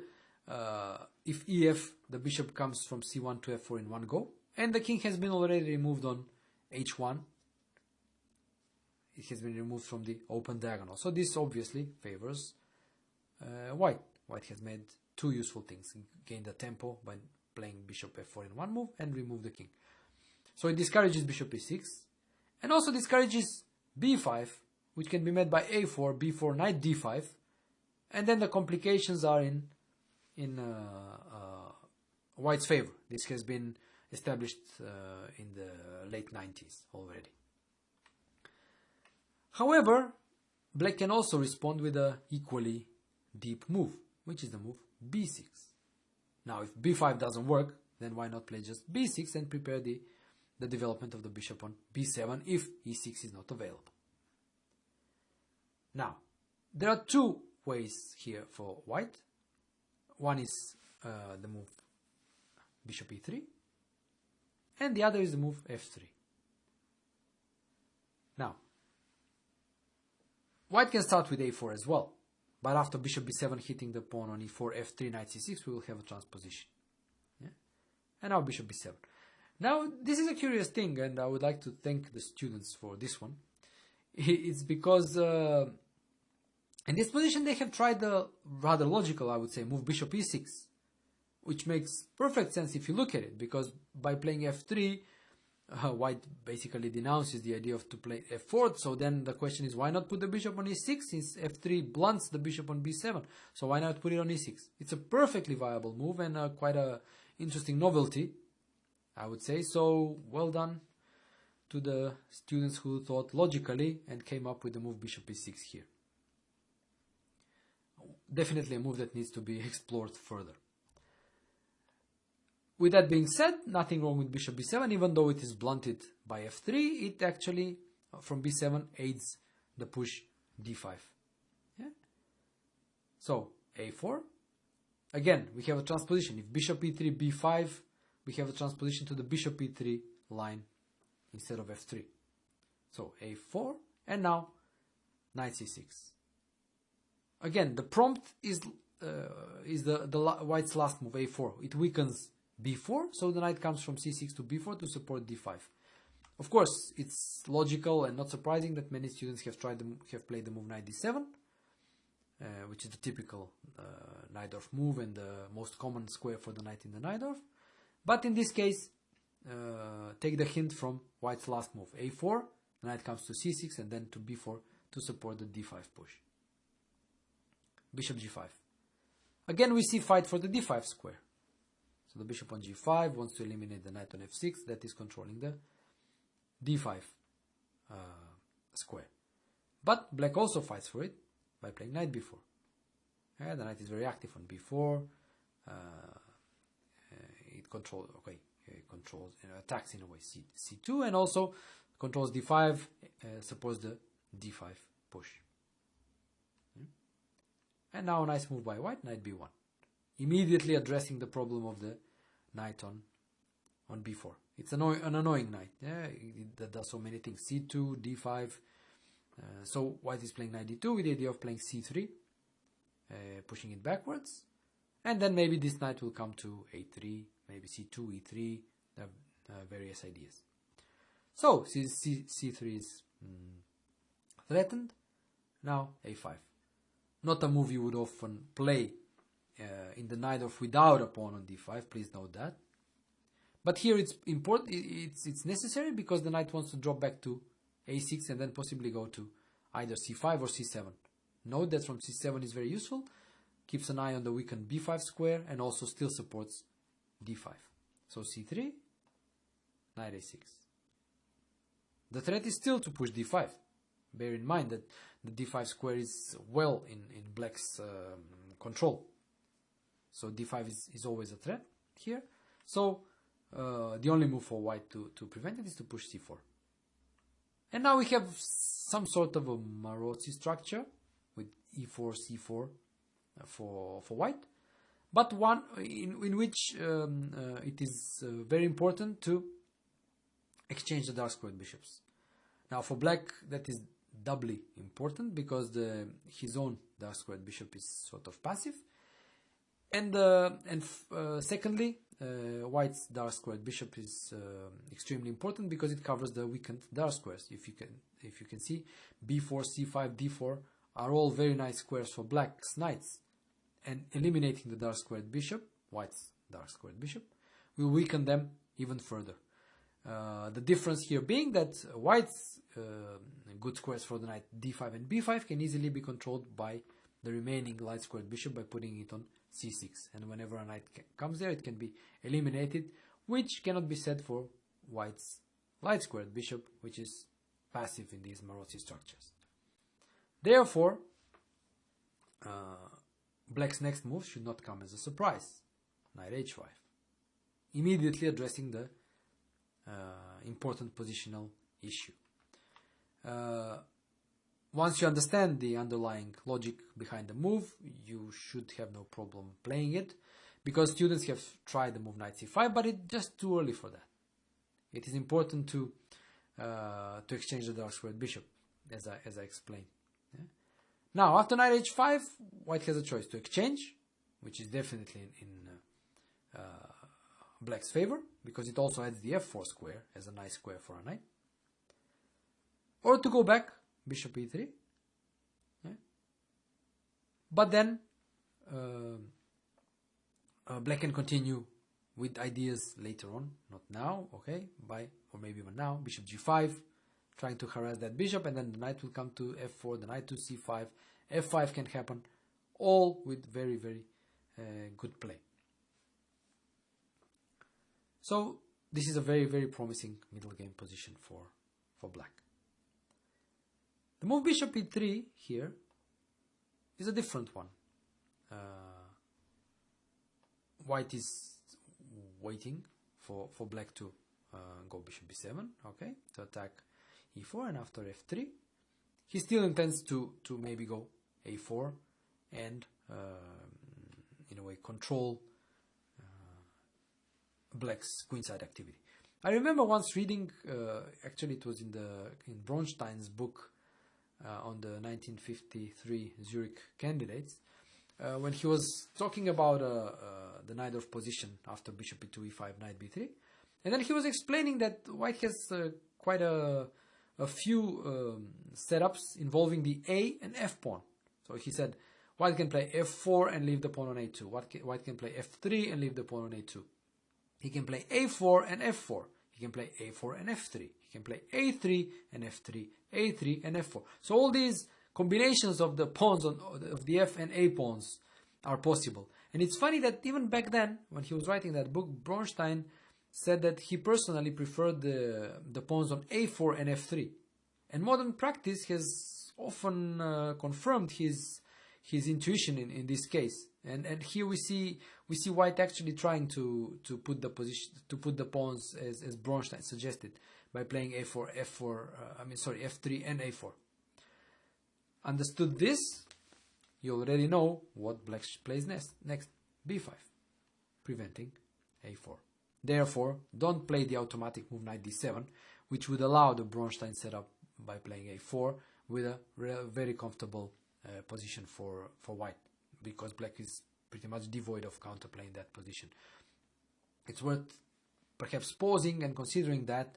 Speaker 1: If ef, the bishop comes from c1 to f4 in one go, and the king has been already removed on h1. It has been removed from the open diagonal. So this obviously favors white. White has made two useful things: gain the tempo by playing bishop f4 in one move and remove the king. So it discourages bishop e6 and also discourages b5, which can be met by a4, b4, knight d5, and then the complications are in white's favor. This has been established in the late 90s already. However, black can also respond with an equally deep move, which is the move b6. Now, if b5 doesn't work, then why not play just b6 and prepare the development of the bishop on b7 if e6 is not available. Now, there are two ways here for white. One is the move bishop e3, and the other is the move f3. Now, white can start with a4 as well, but after bishop b7 hitting the pawn on e4, f3, knight c6, we will have a transposition. Yeah? And now bishop b7. Now, this is a curious thing, and I would like to thank the students for this one. It's because in this position they have tried the rather logical, I would say, move bishop e6, which makes perfect sense if you look at it, because by playing f3, white basically denounces the idea of to play f4, so then the question is, why not put the bishop on e6, since f3 blunts the bishop on b7, so why not put it on e6? It's a perfectly viable move and quite a interesting novelty, I would say, so well done to the students who thought logically and came up with the move bishop e6 here. Definitely a move that needs to be explored further. With that being said, nothing wrong with bishop b7, even though it is blunted by f3, it actually, from b7, aids the push d5. Yeah? So, a4. Again, we have a transposition. If bishop e3, b5, we have a transposition to the bishop e3 line instead of f3. So, a4, and now, knight c6. Again, the prompt is the white's last move, a4. It weakens b4, so the knight comes from c6 to b4 to support d5. Of course, it's logical and not surprising that many students have played the move knight d7, which is the typical Najdorf move and the most common square for the knight in the Najdorf. But in this case, take the hint from white's last move, a4, the knight comes to c6 and then to b4 to support the d5 push. Bishop g5. Again, we see fight for the d5 square. So the bishop on g5 wants to eliminate the knight on f6, that is controlling the d5 square. But black also fights for it by playing knight b4. Yeah, the knight is very active on b4. It controls, attacks in a way c2, and also controls d5, supports the d5 push. And now a nice move by white, knight b1. Immediately addressing the problem of the knight on b4. It's an annoying knight. Yeah, that does so many things. c2, d5. So white is playing knight d2 with the idea of playing c3, pushing it backwards. And then maybe this knight will come to a3, maybe c2, e3, various ideas. So c3 is threatened. Now a5. Not a move you would often play in the Najdorf without a pawn on d5, please note that. But here it's important, it's necessary because the knight wants to drop back to a6 and then possibly go to either c5 or c7. Note that from c7 is very useful, keeps an eye on the weakened b5 square and also still supports d5. So c3, knight a6. The threat is still to push d5. Bear in mind that the d5 square is well in black's control. So d5 is always a threat here. So the only move for white to prevent it is to push c4. And now we have some sort of a Maróczy structure with e4, c4 for white. But one in which it is very important to exchange the dark squared bishops. Now for black that is doubly important because his own dark squared bishop is sort of passive. And secondly, white's dark squared bishop is extremely important because it covers the weakened dark squares. If you can see, b4, c5, d4 are all very nice squares for black's knights, and eliminating the dark squared bishop, white's dark squared bishop, will weaken them even further. The difference here being that white's good squares for the knight d5 and b5 can easily be controlled by the remaining light squared bishop by putting it on c6, and whenever a knight comes there it can be eliminated, which cannot be said for white's light squared bishop, which is passive in these Maróczy structures. Therefore, black's next move should not come as a surprise. Knight h5, immediately addressing the important positional issue. once you understand the underlying logic behind the move, you should have no problem playing it, because students have tried the move knight c5, but it's just too early for that. It is important to exchange the dark squared bishop, as I explained. Yeah? Now, after knight h5, white has a choice to exchange, which is definitely in black's favor, because it also adds the f4 square as a nice square for a knight, or to go back, bishop e3. Yeah? But then black can continue with ideas later on, not now, okay, or maybe even now, bishop g5, trying to harass that bishop, and then the knight will come to f4, the knight to c5, f5 can happen, all with very, very good play. So this is a very, very promising middle game position for black. The move bishop e3 here is a different one. White is waiting for black to go bishop b7, okay, to attack e4, and after f3 he still intends to maybe go a4 and in a way control black's queenside activity. I remember once reading, actually it was in Bronstein's book on the 1953 Zurich candidates, when he was talking about the Najdorf position after bishop e2, e5, knight b3, and then he was explaining that white has quite a few setups involving the a and f pawn. So he said white can play f4 and leave the pawn on a2. White can play f3 and leave the pawn on a2. He can play a4 and f4. He can play a4 and f3. He can play a3 and f3, a3 and f4. So all these combinations of the pawns of the f and a pawns are possible. And it's funny that even back then, when he was writing that book, Bronstein said that he personally preferred the pawns on a4 and f3. And modern practice has often confirmed his intuition in this case. And here we see white actually trying to put the pawns as Bronstein suggested, by playing a4, f3 and a4. Understood this, you already know what black plays next, b5, preventing a4. Therefore, don't play the automatic move knight d7, which would allow the Bronstein setup by playing a4 with a very comfortable position for white, because black is pretty much devoid of counterplay in that position. It's worth perhaps pausing and considering that,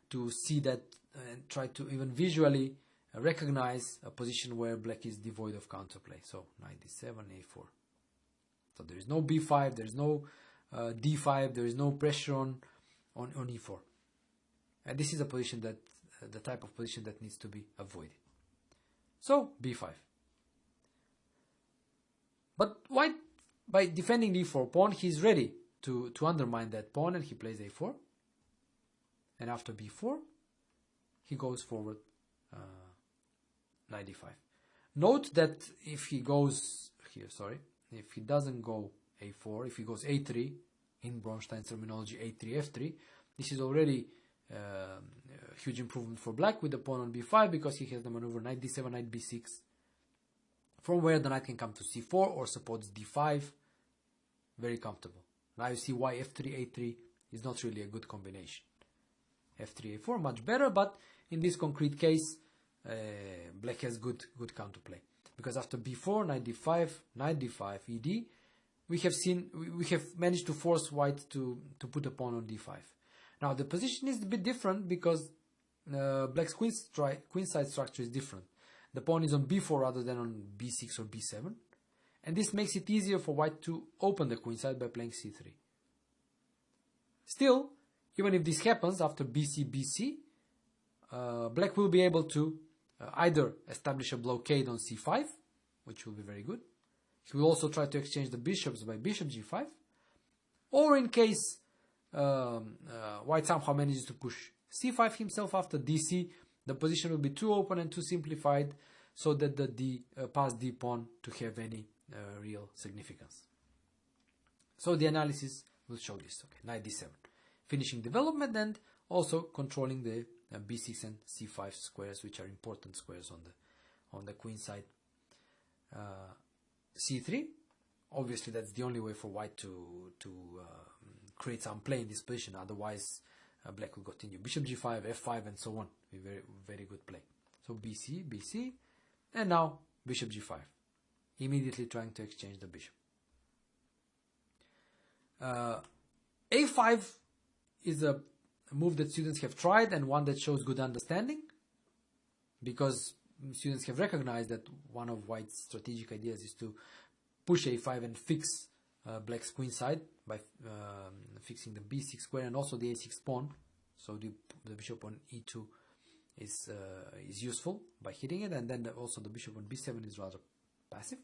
Speaker 1: to see that and try to even visually recognize a position where black is devoid of counterplay. So knight d7, a4. So there is no b5, there is no d5, there is no pressure on e4. And this is a position that, the type of position that needs to be avoided. So b5. But white, by defending the e4 pawn, he's ready to undermine that pawn, and he plays a4. And after b4, he goes forward knight d5. Note that if he goes here, if he doesn't go a4, if he goes a3, in Bronstein's terminology, a3, f3, this is already a huge improvement for black with the pawn on b5, because he has the maneuver knight d7, knight b6, from where the knight can come to c4 or supports d5, very comfortable. Now you see why f3, a3 is not really a good combination. f3, a4, much better, but in this concrete case, black has good counterplay. Because after b4, knight d5, ed, we have managed to force white to put a pawn on d5. Now the position is a bit different, because black's queenside structure is different. The pawn is on b4 rather than on b6 or b7, and this makes it easier for white to open the queenside by playing c3. Still, even if this happens after bc, black will be able to either establish a blockade on c5, which will be very good. He will also try to exchange the bishops by bishop g5, or in case white somehow manages to push c5 himself after dc, the position will be too open and too simplified, so that the past d pawn to have any real significance. So the analysis will show this. Okay, knight d7, finishing development and also controlling the b6 and c5 squares, which are important squares on the queen side c3. Obviously, that's the only way for white to create some play in this position. Otherwise, black will continue bishop g5, f5, and so on. Very, very good play. So bc, bc, and now bishop g5. Immediately trying to exchange the bishop. a5 is a move that students have tried and one that shows good understanding, because students have recognized that one of white's strategic ideas is to push a5 and fix black's queen side by fixing the b6 square and also the a6 pawn. So the bishop on e2 is useful by hitting it, and then also the bishop on b7 is rather passive.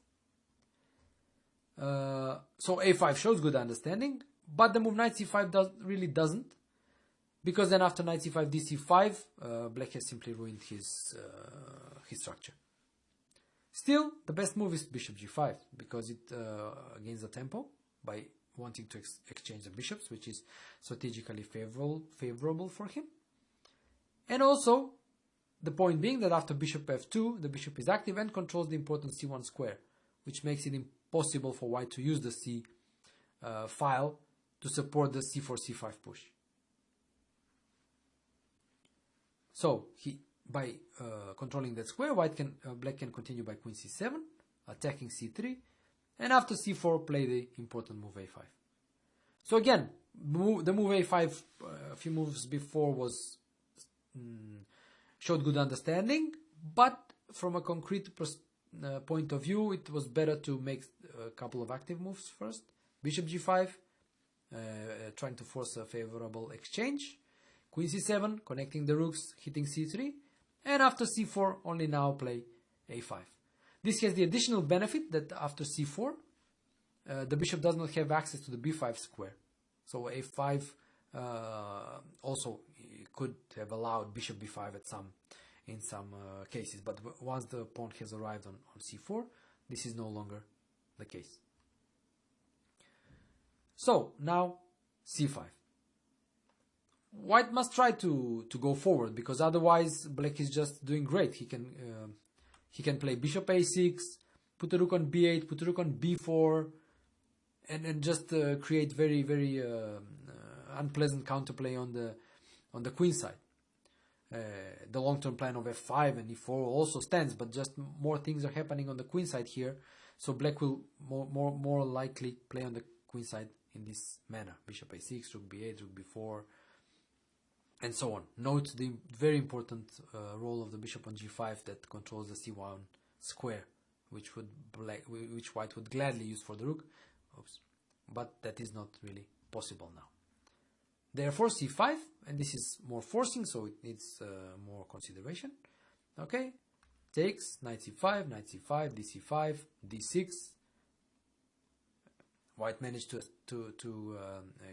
Speaker 1: So a5 shows good understanding, but the move knight c5 really doesn't, because then after knight c5 dc5, black has simply ruined his structure. Still, the best move is bishop g5, because it gains the tempo by wanting to exchange the bishops, which is strategically favorable for him. And also, the point being that after bishop f2, the bishop is active and controls the important c1 square, which makes it impossible for white to use the c file to support the c4, c5 push. So, by controlling that square, black can continue by queen c7, attacking c3, and after c4 play the important move a5. So again, the move a5 a few moves before showed good understanding, but from a concrete point of view, it was better to make a couple of active moves first. Bishop g5, trying to force a favorable exchange. Queen c7, connecting the rooks, hitting c3, and after c4, only now play a5. This has the additional benefit that after c4, the bishop does not have access to the b5 square. So a5 also could have allowed bishop b5 in some cases, but once the pawn has arrived on c4, this is no longer the case. So now c5. White must try to go forward, because otherwise black is just doing great. He can play bishop a6, put the rook on b8, put the rook on b4, and just create very, very unpleasant counterplay on the queen side. The long-term plan of f5 and e4 also stands, but just more things are happening on the queen side here. So black will more likely play on the queen side in this manner: bishop a6, rook b8, rook b4, and so on. Note the very important role of the bishop on g5 that controls the c1 square, which white would gladly use for the rook. Oops. But that is not really possible now. Therefore c5, and this is more forcing, so it needs more consideration. Okay, takes knight c5, dc5, d6. White managed to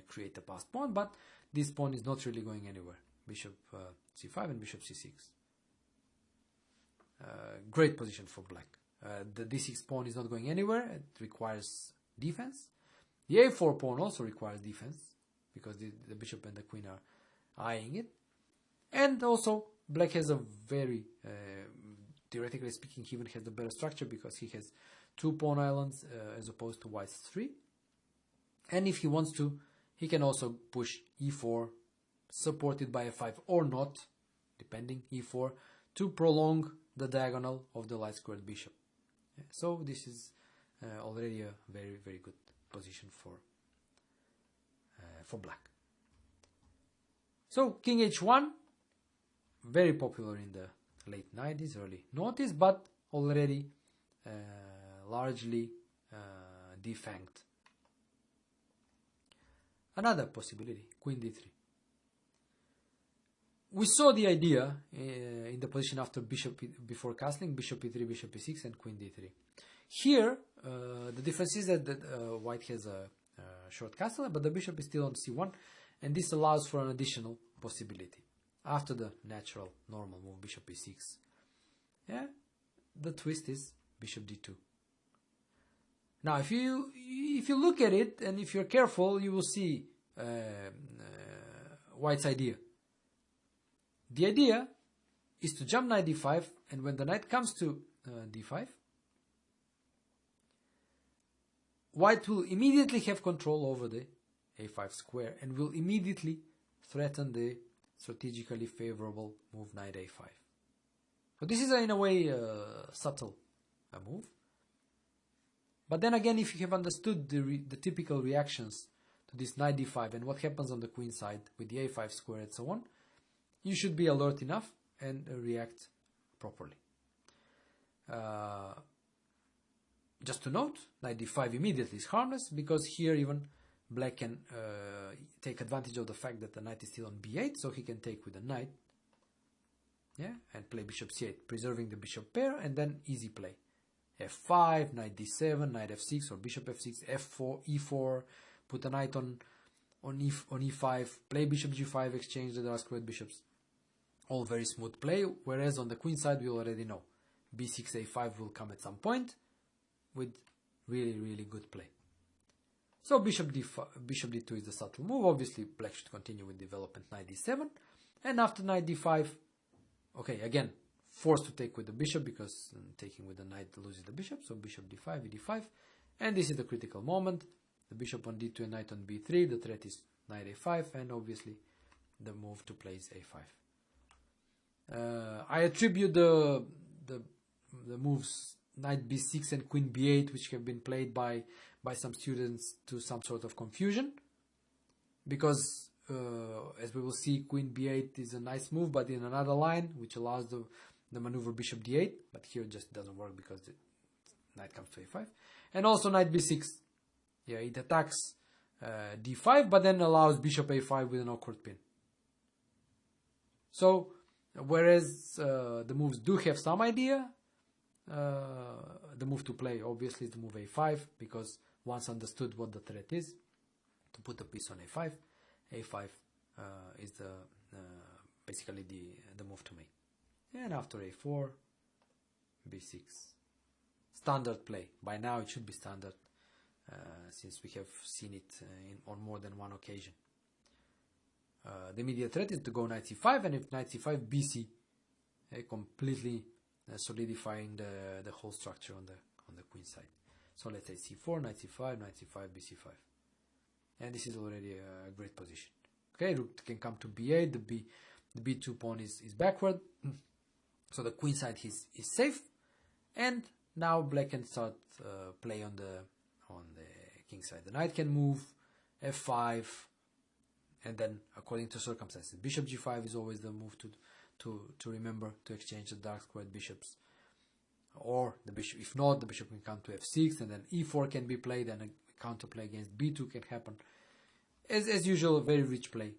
Speaker 1: create a passed pawn, but this pawn is not really going anywhere. Bishop c5 and bishop c6. Great position for black. The d6 pawn is not going anywhere. It requires defense. The a4 pawn also requires defense, because the bishop and the queen are eyeing it. And also, black has a very, theoretically speaking, he even has the better structure, because he has 2 pawn islands as opposed to white's 3. And if he wants to, he can also push e4, supported by f5 or not, depending, e4, to prolong the diagonal of the light squared bishop. So this is already a very, very good position for black. So king h1, very popular in the late 90s, early 90s, but already largely defanged. Another possibility, queen d3. We saw the idea in the position after before castling, bishop e3, bishop e6, and queen d3. Here, the difference is that white has a short castle, but the bishop is still on c1, and this allows for an additional possibility. After the natural, normal move, bishop e6, yeah, the twist is bishop d2. Now, if you look at it, and if you're careful, you will see white's idea. The idea is to jump knight d5, and when the knight comes to d5. White will immediately have control over the a5 square and will immediately threaten the strategically favorable move knight a5. So this is in a way subtle move. But then again, if you have understood the typical reactions to this knight d5 and what happens on the queen side with the a5 square and so on, you should be alert enough and react properly. Just to note, knight d5 immediately is harmless because here even black can take advantage of the fact that the knight is still on b8, so he can take with the knight, yeah, and play bishop c8, preserving the bishop pair, and then easy play. f5, knight d7, knight f6, or bishop f6, f4, e4, put a knight on e5, play bishop g5, exchange the dark squared bishops. All very smooth play, whereas on the queen side we already know b6, a5 will come at some point with really good play. So bishop d2 is the subtle move. Obviously black should continue with development knight d7, and after knight d5, okay, again forced to take with the bishop because taking with the knight loses the bishop, so bishop d5, e5, and this is the critical moment. The bishop on d2 and knight on b3, the threat is knight a5, and obviously the move to play is a5. I attribute the moves knight b6 and queen b8, which have been played by some students, to some sort of confusion, because as we will see, queen b8 is a nice move, but in another line which allows the maneuver bishop d8, but here it just doesn't work because the knight comes to a5, and also knight b6, yeah, it attacks d5 but then allows bishop a5 with an awkward pin. So whereas the moves do have some idea, the move to play obviously is the move a5, because once understood what the threat is, to put the piece on a5, a5 is basically the move to make. And after a4, b6, standard play. By now it should be standard, since we have seen it on more than one occasion. The immediate threat is to go knight c5, and if knight c5, bc, completely solidifying the whole structure on the queen side. So let's say c4, knight c5, knight c5, bc5, and this is already a great position. Okay, rook can come to b8. The b2 pawn is backward, so the queen side is safe, and now black can start play on the king side. The knight can move f5, and then according to circumstances, bishop g5 is always the move to remember to exchange the dark squared bishops, or the bishop. If not, the bishop can come to f6, and then e4 can be played, and a counterplay against b2 can happen. As usual, a very rich play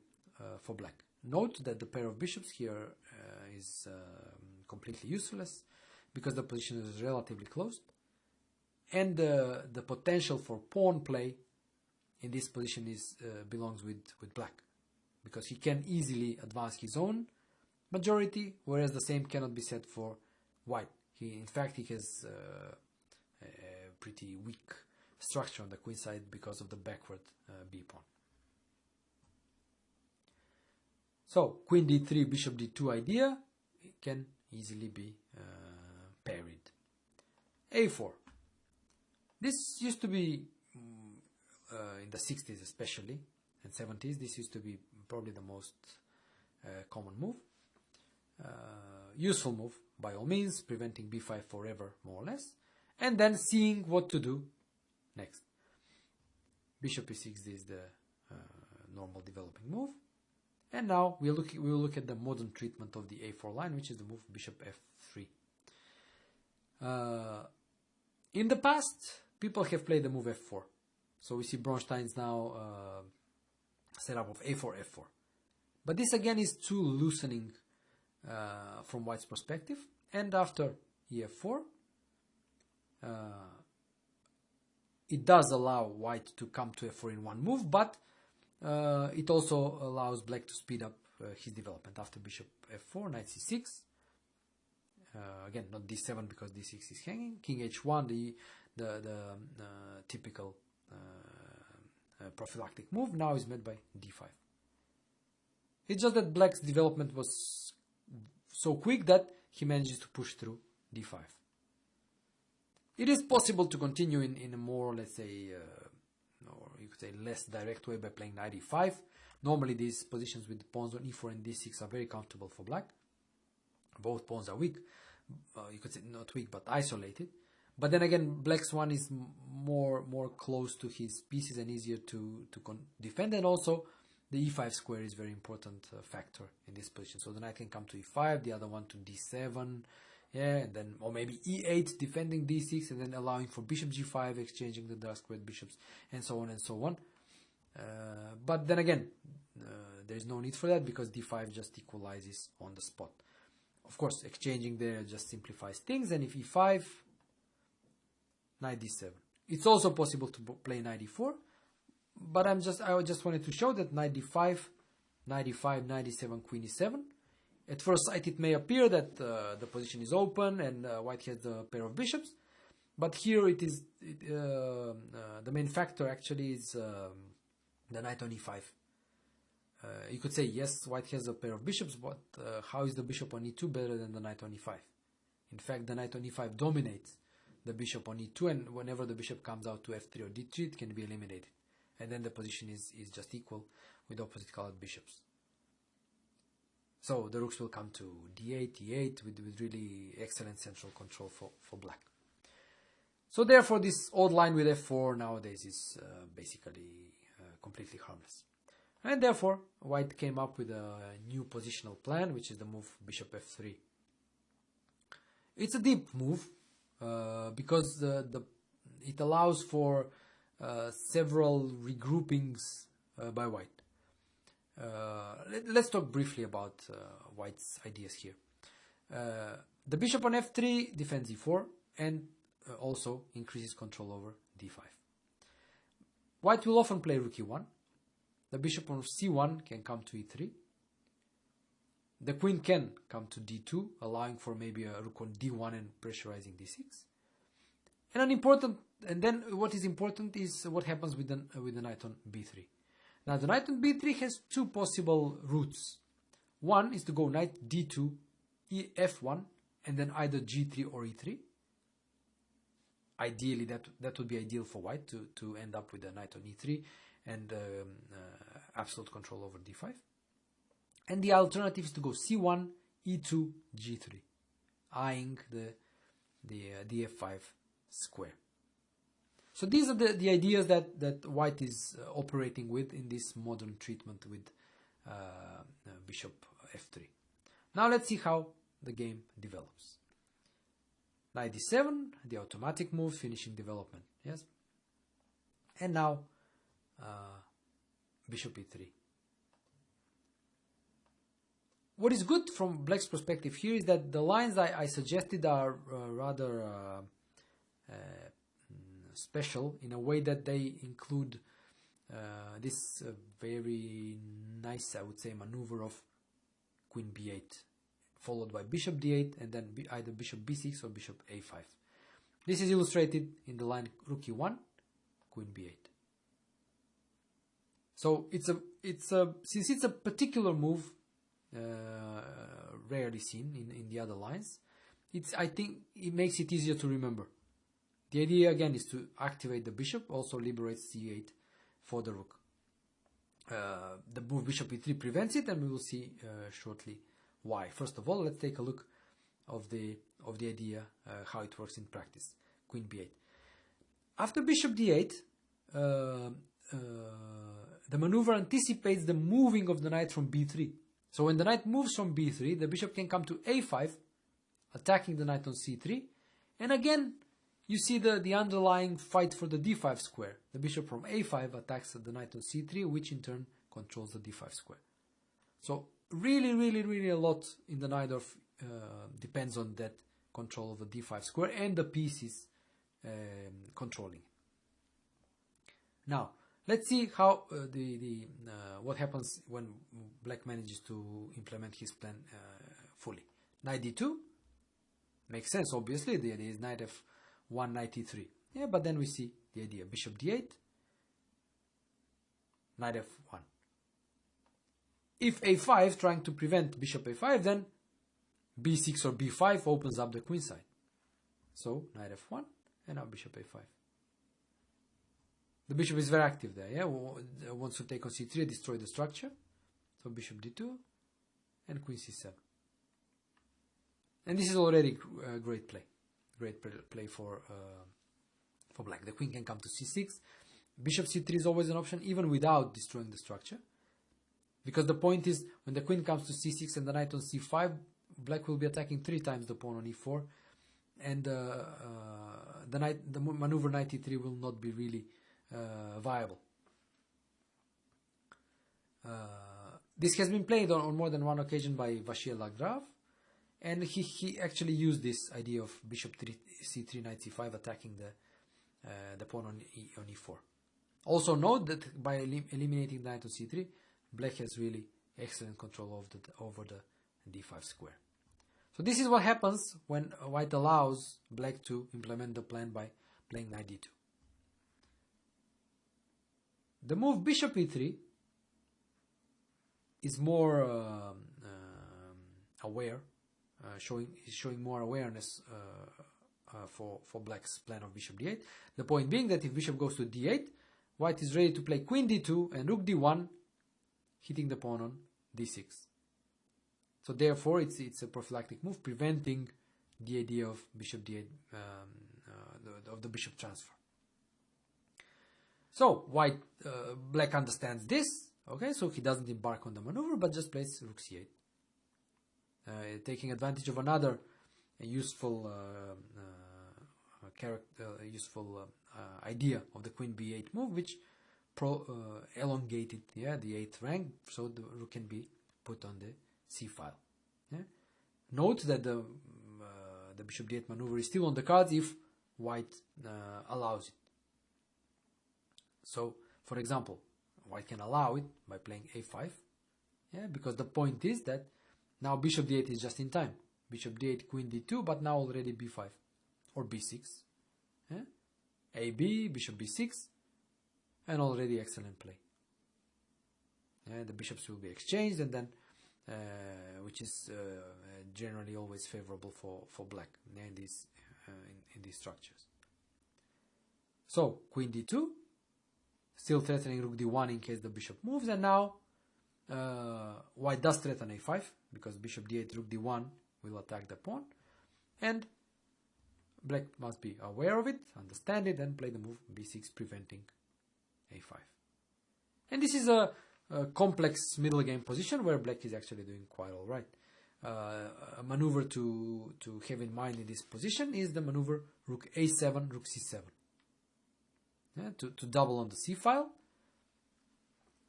Speaker 1: for black. Note that the pair of bishops here is completely useless because the position is relatively closed, and the potential for pawn play in this position belongs with black, because he can easily advance his own majority, whereas the same cannot be said for white. In fact, he has a pretty weak structure on the queen side because of the backward b pawn. So queen d3, bishop d2 idea can easily be parried. a4. This used to be in the 60s especially, and 70s, this used to be probably the most common move. Useful move by all means, preventing b5 forever, more or less, and then seeing what to do next. Bishop e6 is the normal developing move, and now we will look at the modern treatment of the a4 line, which is the move bishop f3. In the past, people have played the move f4, so we see Bronstein's now setup of a4, f4. But this again is too loosening from white's perspective, and after ef4, it does allow white to come to f4 in one move, but it also allows black to speed up his development. After bishop f4, knight c6, again not d7 because d6 is hanging, king h1, the typical prophylactic move, now is met by d5. It's just that black's development was so quick that he manages to push through d5. It is possible to continue in a more, let's say, or you could say less direct way by playing knight e5. Normally these positions with the pawns on e4 and d6 are very comfortable for black. Both pawns are weak, you could say not weak but isolated. But then again, black's one is more close to his pieces and easier to defend, and also the e5 square is very important factor in this position. So the knight can come to e5, the other one to d7, yeah, and then or maybe e8 defending d6 and then allowing for bishop g5, exchanging the dark squared bishops, and so on and so on. But then again, there is no need for that because d5 just equalizes on the spot. Of course, exchanging there just simplifies things, and if e5, knight d7. It's also possible to play knight e4, but I just wanted to show that knight d5, knight e5, knight e7, queen e7. At first sight, it may appear that the position is open and white has a pair of bishops, but here it is the main factor actually is the knight on e5. You could say yes, white has a pair of bishops, but how is the bishop on e2 better than the knight on e5? In fact, the knight on e5 dominates the bishop on e2, and whenever the bishop comes out to f3 or d3, it can be eliminated, and then the position is just equal with opposite colored bishops. So the rooks will come to d8, e8 with really excellent central control for black. So therefore this odd line with f4 nowadays is basically completely harmless. And therefore white came up with a new positional plan, which is the move bishop f3. It's a deep move because it allows for several regroupings by white. Let's talk briefly about white's ideas here. The bishop on f3 defends e4 and also increases control over d5. White will often play rook e1. The bishop on c1 can come to e3. The queen can come to d2, allowing for maybe a rook on d1 and pressurizing d6. And then what is important is what happens with the knight on b3. Now the knight on b3 has two possible routes. One is to go knight d2, f1, and then either g3 or e3. Ideally, that would be ideal for white to end up with a knight on e3 and absolute control over d5. And the alternative is to go c1, e2, g3, eyeing the f5 square. So these are the ideas that white is operating with in this modern treatment with bishop f3. Now let's see how the game develops. Knight d7, the automatic move, finishing development. Yes. And now bishop e3. What is good from black's perspective here is that the lines I suggested are rather special in a way that they include this very nice, I would say, maneuver of queen b8, followed by bishop d8, and then either bishop b6 or bishop a5. This is illustrated in the line rook e1, queen b8. So since it's a particular move, rarely seen in the other lines, I think it makes it easier to remember. The idea again is to activate the bishop, also liberates c8 for the rook. The move bishop e3 prevents it, and we will see shortly why. First of all, let's take a look of the idea, how it works in practice. Queen b8. After bishop d8, the maneuver anticipates the moving of the knight from b3. So when the knight moves from b3, the bishop can come to a5, attacking the knight on c3, and again you see the underlying fight for the d5 square. The bishop from a5 attacks the knight on c3, which in turn controls the d5 square. So really a lot in the Najdorf depends on that control of the d5 square and the pieces controlling. Now let's see how what happens when black manages to implement his plan fully. Knight d2 makes sense, obviously. The idea is knight f1, knight e3. Yeah, but then we see the idea bishop d8, knight f1. If a5, trying to prevent bishop a5, then b6 or b5 opens up the queen side. So knight f1, and now bishop a5. The bishop is very active there, yeah? Wants to take on c3, destroy the structure. So bishop d2 and queen c7. And this is already great play. Great play for black. The queen can come to c6. Bishop c3 is always an option, even without destroying the structure. Because the point is, when the queen comes to c6 and the knight on c5, black will be attacking 3 times the pawn on e4. And the maneuver knight e3 will not be really viable. This has been played on more than one occasion by Vachier Lagrave, and he actually used this idea of bishop c3, knight c5 attacking the pawn on e4. Also note that by eliminating the knight on c3, black has really excellent control over the d5 square. So this is what happens when white allows black to implement the plan by playing knight d2. The move bishop e3 is more aware, showing more awareness for black's plan of bishop d8. The point being that if bishop goes to d8, white is ready to play queen d2 and rook d1, hitting the pawn on d6. So therefore, it's a prophylactic move, preventing the idea of bishop d8, of the bishop transfer. So black understands this. Okay, so he doesn't embark on the maneuver, but just plays rook c8, taking advantage of another useful idea of the queen b8 move, which elongated, the 8th rank, so the rook can be put on the c file. Yeah? Note that the bishop d8 maneuver is still on the cards if white allows it. So, for example, white can allow it by playing a5, because the point is that now bishop d8 is just in time. Bishop d8, queen d2, but now already b5 or b6. ab, bishop b6, and already excellent play. The bishops will be exchanged, and then which is generally always favorable for black in these structures. So queen d2, still threatening rook d1 in case the bishop moves, and now white does threaten a5 because bishop d8, rook d1 will attack the pawn, and black must be aware of it, understand it, and play the move b6, preventing a5. And this is a complex middle game position where black is actually doing quite all right. A maneuver to have in mind in this position is the maneuver rook a7, rook c7. To double on the c file,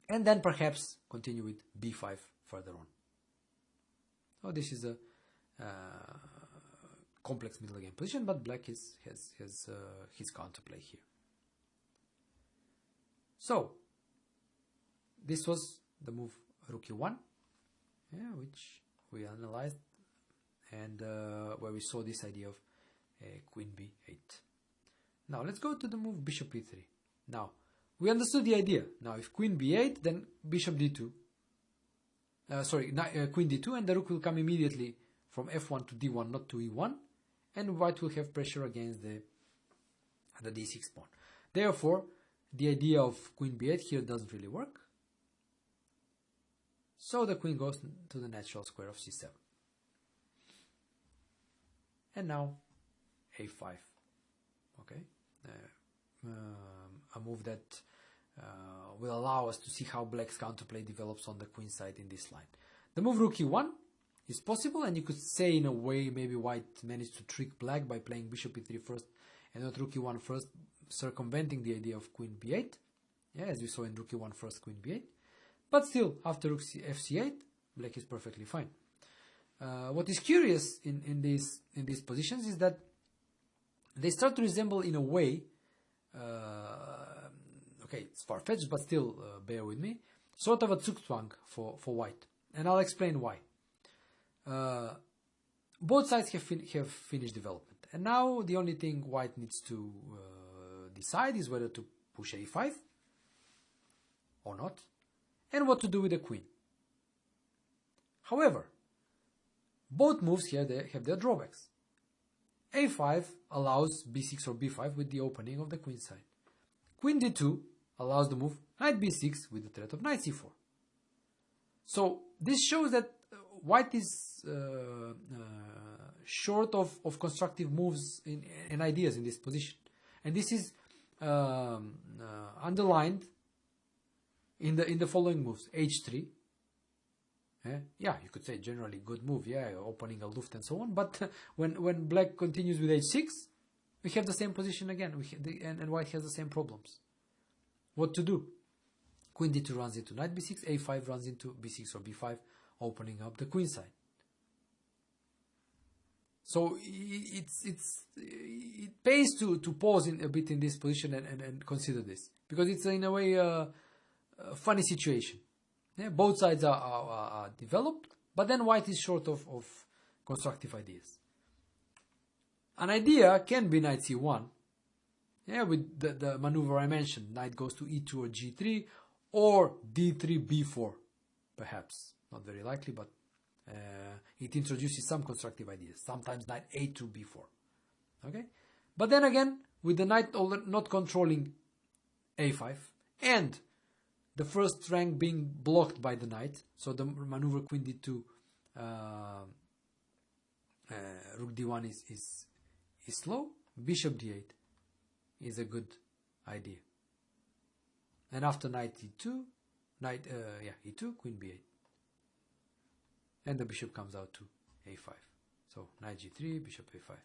Speaker 1: and then perhaps continue with b5 further on. So this is a complex middle game position, but black has his counterplay here. So this was the move rook e1, which we analyzed, and where we saw this idea of queen b8. Now let's go to the move bishop e3. Now we understood the idea. Now if queen b8, then bishop d2. Queen d2, and the rook will come immediately from f1 to d1, not to e1, and white will have pressure against the d6 pawn. Therefore, the idea of queen b8 here doesn't really work. So the queen goes to the natural square of c7. And now a5. Okay, a move that will allow us to see how black's counterplay develops on the queen side in this line. The move rook e1 is possible, and you could say in a way maybe white managed to trick black by playing bishop e3 first and not rook e1 first, circumventing the idea of queen b8, as we saw in rook e1 first, queen b8. But still, after rook fc8, black is perfectly fine. What is curious in these positions is that they start to resemble in a way, okay, it's far-fetched, but still bear with me, sort of a Zugzwang for white. And I'll explain why. Both sides have finished development. And now the only thing white needs to decide is whether to push a5 or not, and what to do with the queen. However, both moves here they have their drawbacks. a5 allows b6 or b5 with the opening of the queen side. Queen d2 allows the move knight b6 with the threat of knight c4. So this shows that white is short of constructive moves and ideas in this position. And this is underlined in the following moves. h3. Yeah, you could say generally good move, yeah, opening a luft and so on. But when black continues with h6, we have the same position again, and white has the same problems. What to do? Queen d2 runs into knight b6, a5 runs into b6 or b5, opening up the queen side. So it pays to pause a bit in this position and consider this, because it's in a way a funny situation. Yeah, both sides are developed, but then white is short of constructive ideas. An idea can be knight c1, yeah, with the maneuver I mentioned, knight goes to e2 or g3, or d3 b4, perhaps, not very likely, but it introduces some constructive ideas. Sometimes knight a2 b4, okay? But then again, with the knight not controlling a5, and the first rank being blocked by the knight, so the maneuver queen d2, rook d1 is slow, bishop d8 is a good idea. And after knight e2, e2, queen b8. And the bishop comes out to a5. So knight g3, bishop a5.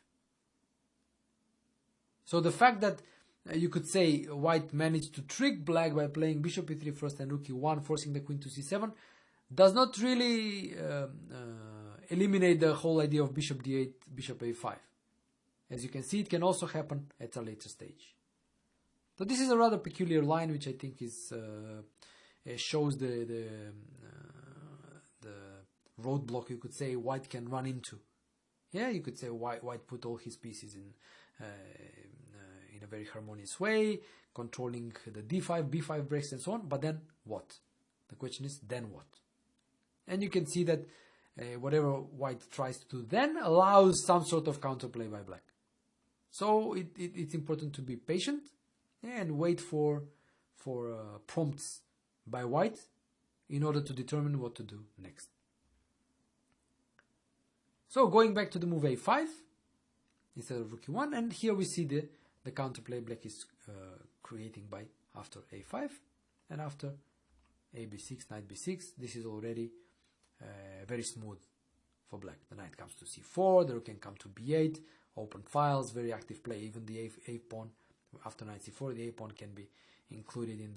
Speaker 1: So the fact that you could say white managed to trick black by playing bishop e3 first and rook e1, forcing the queen to c7, does not really eliminate the whole idea of bishop d8, bishop a5. As you can see, it can also happen at a later stage. So this is a rather peculiar line, which I think is shows the roadblock, you could say, white can run into. Yeah, you could say white put all his pieces in a very harmonious way, controlling the d5, b5 breaks and so on, but then what? The question is, then what? And you can see that whatever white tries to do then allows some sort of counterplay by black. So it's important to be patient and wait for prompts by white in order to determine what to do next. So going back to the move a5 instead of rook e1, and here we see the counterplay black is creating by after a5 and after a b6, knight b6. This is already very smooth for black. The knight comes to c4, the rook can come to b8, open files, very active play. Even the a pawn after knight c4, the a pawn can be included in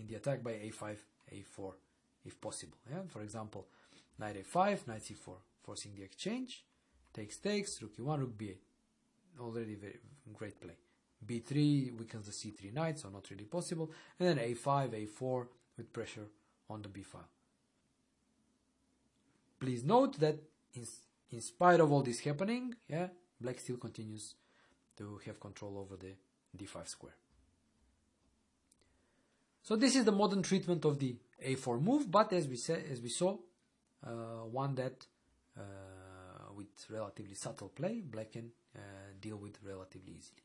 Speaker 1: the attack by a5, a4 if possible. Yeah? For example, knight a5, knight c4, forcing the exchange, takes, rook e1, rook b8. Already very great play. b3 weakens the c3 knight, so not really possible. And then a5, a4 with pressure on the b file. Please note that in spite of all this happening, yeah, black still continues to have control over the d5 square. So this is the modern treatment of the a4 move, but as we saw, one that with relatively subtle play, black can deal with relatively easily.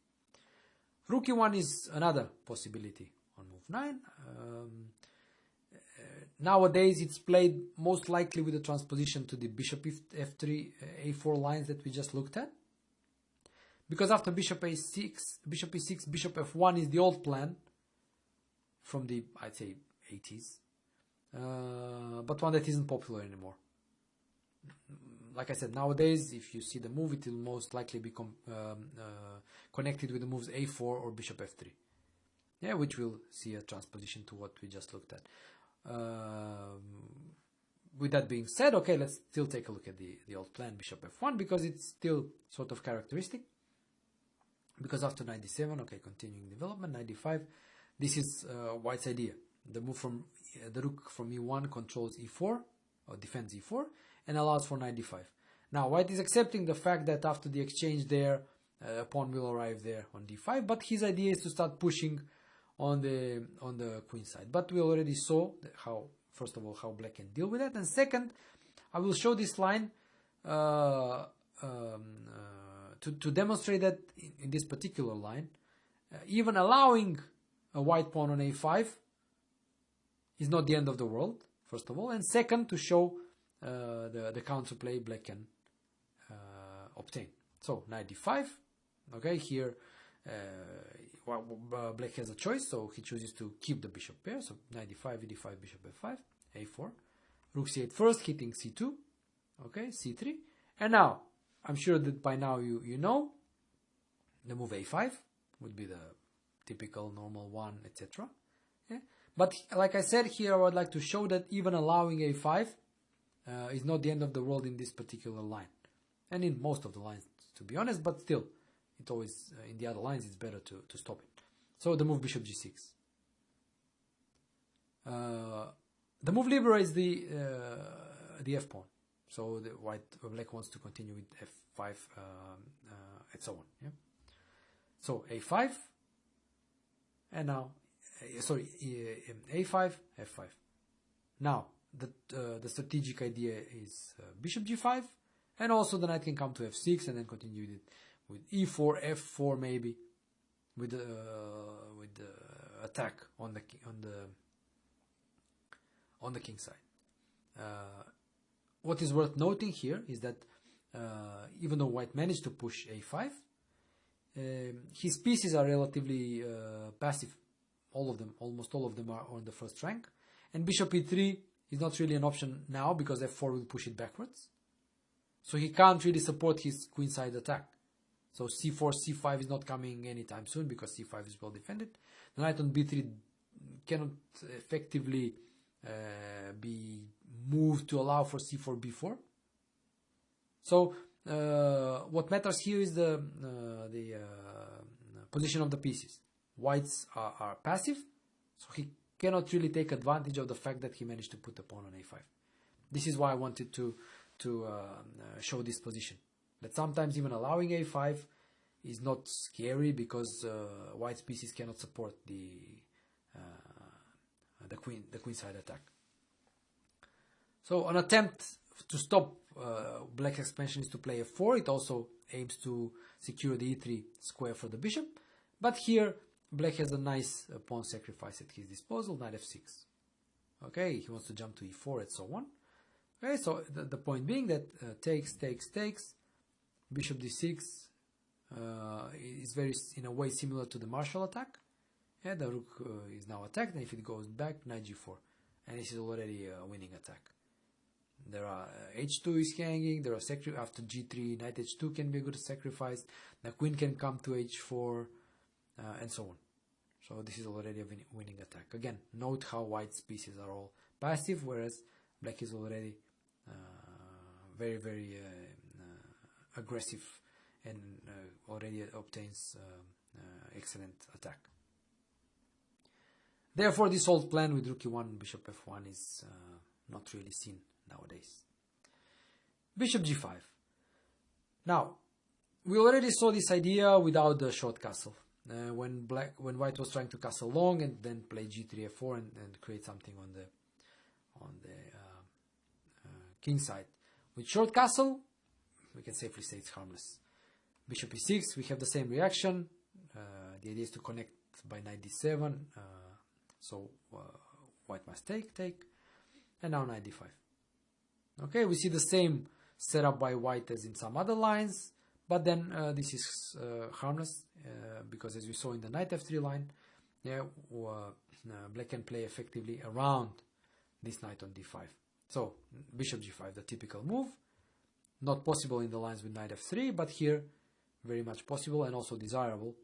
Speaker 1: Rook e1 is another possibility on move 9. Nowadays it's played most likely with a transposition to the bishop f3, a4 lines that we just looked at. Because after bishop a6, bishop e6, bishop f1 is the old plan from the, I'd say, 80s. But one that isn't popular anymore. Like I said, nowadays, if you see the move, it will most likely be connected with the moves a4 or bishop f3. Yeah, which will see a transposition to what we just looked at. With that being said, okay, let's still take a look at the old plan, bishop f1, because it's still sort of characteristic. Because after knight d7, okay, continuing development, knight d5, this is white's idea. The move from the rook from e1 controls e4, or defends e4, and allows for knight d5. Now, white is accepting the fact that after the exchange there, a pawn will arrive there on d5, but his idea is to start pushing on the queen side. But we already saw how, first of all, how black can deal with that, and second, I will show this line to to demonstrate that in this particular line, even allowing a white pawn on a5 is not the end of the world, first of all, and second, to show the counterplay black can obtain. So knight d5. Okay, here black has a choice, so he chooses to keep the bishop pair. So knight d5, e5, bishop f5, a4, rook c8 first, hitting c2. Okay, c3, and now I'm sure that by now you know the move a5 would be the typical normal one, etc. Yeah? But like I said, here I would like to show that even allowing a5 is not the end of the world in this particular line, and in most of the lines, to be honest. But still, it always in the other lines it's better to stop it. So the move bishop g6. The move liberates the f pawn. So the black wants to continue with f5 and so on. Yeah. So a5, and now a5, f5. Now the strategic idea is bishop g5, and also the knight can come to f6 and then continue with e4, f4 maybe, with the attack on the king side. What is worth noting here is that even though white managed to push a5, his pieces are relatively passive. All of them, almost all of them, are on the first rank, and bishop e3 is not really an option now because f4 will push it backwards. So he can't really support his queenside attack. So c4, c5 is not coming anytime soon because c5 is well defended. The knight on b3 cannot effectively be moved to allow for c4, b4. So what matters here is the position of the pieces. Whites are passive, so he cannot really take advantage of the fact that he managed to put the pawn on a5. This is why I wanted to show this position. That sometimes even allowing a5 is not scary because white's pieces cannot support the queenside attack. So an attempt to stop black's expansion is to play f4. It also aims to secure the e3 square for the bishop, but here black has a nice pawn sacrifice at his disposal, knight f6. Okay, he wants to jump to e4 and so on. Okay, so the point being that takes, bishop d6 is very, in a way, similar to the Marshall attack. Yeah, the rook is now attacked, and if it goes back, knight g4, and this is already a winning attack. There are h2 is hanging. There are after g3, knight h2 can be a good sacrifice. The queen can come to h4, and so on. So this is already a winning attack. Again, note how white's pieces are all passive, whereas black is already very, very aggressive and already obtains excellent attack. Therefore, this old plan with rook e1, bishop f1 is not really seen nowadays. Bishop g5. Now, we already saw this idea without the short castle. When white was trying to castle long and then play g3, f4 and create something on the king side. With short castle, we can safely say it's harmless. Bishop e6, we have the same reaction. The idea is to connect by knight d7. So white must take, and now knight d5. Okay, we see the same setup by white as in some other lines, but then this is harmless because, as we saw in the knight f3 line, yeah, black can play effectively around this knight on d5. So bishop g5, the typical move, not possible in the lines with knight f3, but here very much possible and also desirable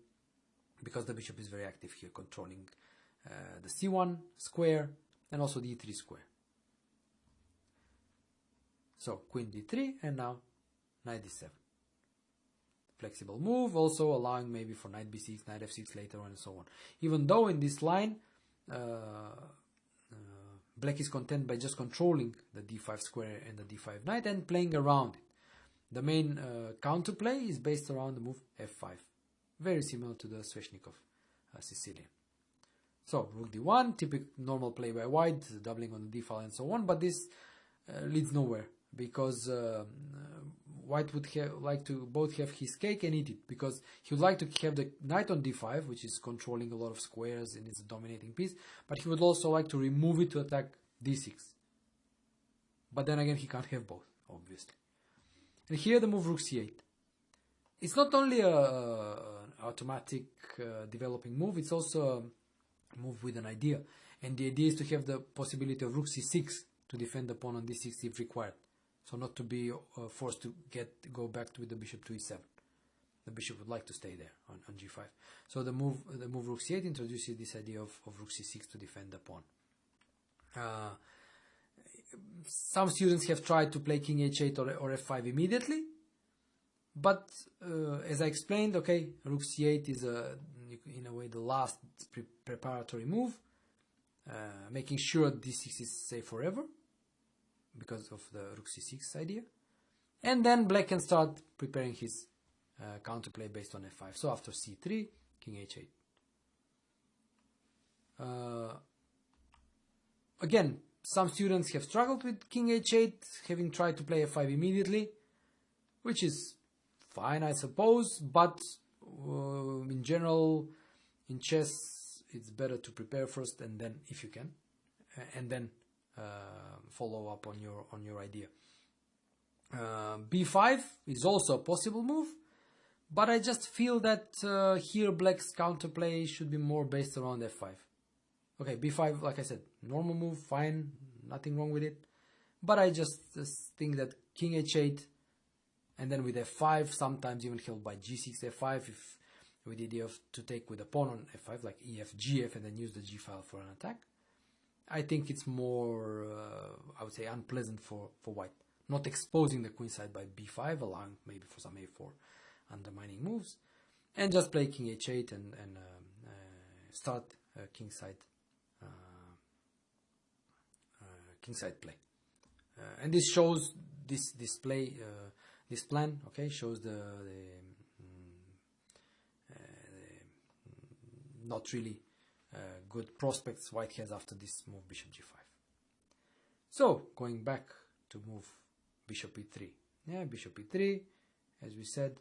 Speaker 1: because the bishop is very active here, controlling the c1 square and also the e3 square. So queen d3 and now knight d7. Flexible move, also allowing maybe for knight b6, knight f6 later on and so on. Even though in this line black is content by just controlling the d5 square and the d5 knight and playing around it. The main counterplay is based around the move f5, very similar to the Sveshnikov Sicilian. So rook d1, typical normal play by white, doubling on the d file and so on, but this leads nowhere because white would like to both have his cake and eat it, because he would like to have the knight on d5, which is controlling a lot of squares and is a dominating piece, but he would also like to remove it to attack d6. But then again, he can't have both, obviously. And here the move rook c8. It's not only an automatic developing move, it's also a move with an idea. And the idea is to have the possibility of rook c6 to defend the pawn on d6 if required. So not to be forced to go back with the bishop to e7. The bishop would like to stay there on g5. So the move rook c8 introduces this idea of rook c6 to defend the pawn. Some students have tried to play king h8 or f5 immediately, but as I explained, okay, rook c8 is in a way the last preparatory move, making sure d6 is safe forever because of the rook c6 idea, and then black can start preparing his counterplay based on f5. So after c3, king h8. Again, some students have struggled with king h8, having tried to play f5 immediately, which is fine, I suppose, but in general, in chess, it's better to prepare first, and then, if you can, and then follow up on your idea. b5 is also a possible move, but I just feel that here black's counterplay should be more based around f5. Okay, b5, like I said, normal move, fine, nothing wrong with it. But I just think that king h8, and then with f5, sometimes even held by g6, f5, if with the idea of to take with a pawn on f5, like ef, gf, and then use the g file for an attack. I think it's more, I would say, unpleasant for white. Not exposing the queen side by b5, allowing maybe for some a4 undermining moves, and just play king h8 and start kingside play. And this shows this plan. Okay, shows the not really good prospects white has after this move bishop g5. So going back to move bishop e3. Yeah, bishop e3, as we said.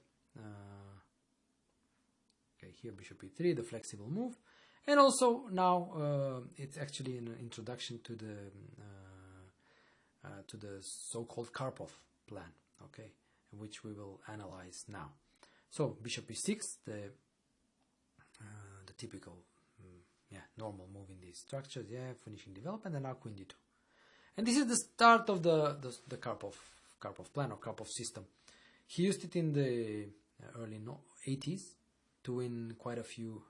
Speaker 1: Okay, here bishop e3, the flexible move, and also now it's actually an introduction to the so-called Karpov plan. Okay, which we will analyze now. So bishop e6, the typical normal move in these structures. Yeah, finishing development, and now queen d2. And this is the start of the Karpov plan or Karpov system. He used it in the early 80s to win quite a few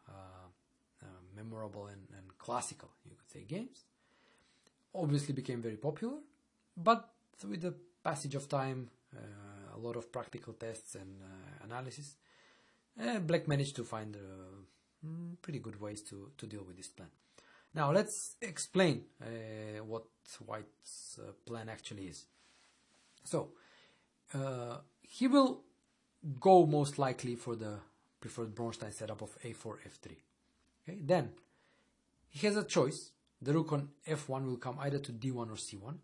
Speaker 1: memorable and classical, you could say, games. Obviously became very popular, but with the passage of time, a lot of practical tests and analysis, black managed to find pretty good ways to deal with this plan. Now let's explain what white's plan actually is. So he will go most likely for the preferred Bronstein setup of a4, f3. Okay, then he has a choice. The rook on f1 will come either to d1 or c1.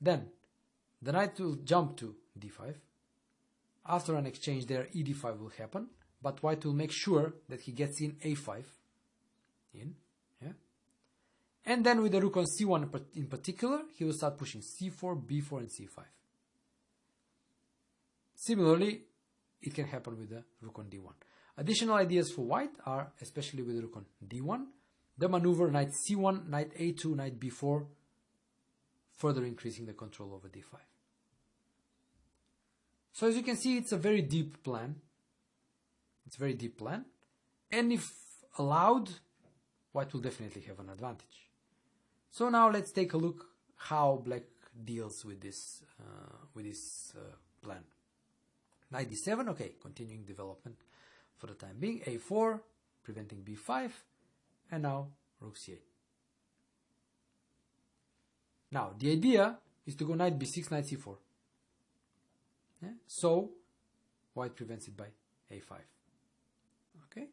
Speaker 1: Then the knight will jump to d5. After an exchange there, ed5 will happen, but white will make sure that he gets in a5. And then with the rook on c1 in particular, he will start pushing c4, b4, and c5. Similarly, it can happen with the rook on d1. Additional ideas for white are, especially with the rook on d1, the maneuver knight c1, knight a2, knight b4, further increasing the control over d5. So as you can see, it's a very deep plan. It's a very deep plan. And if allowed, white will definitely have an advantage. So now let's take a look how black deals with this plan. Knight d7, okay, continuing development for the time being. a4, preventing b5, and now rook c8. Now the idea is to go knight b6, knight c4. Yeah? So white prevents it by a5. Okay,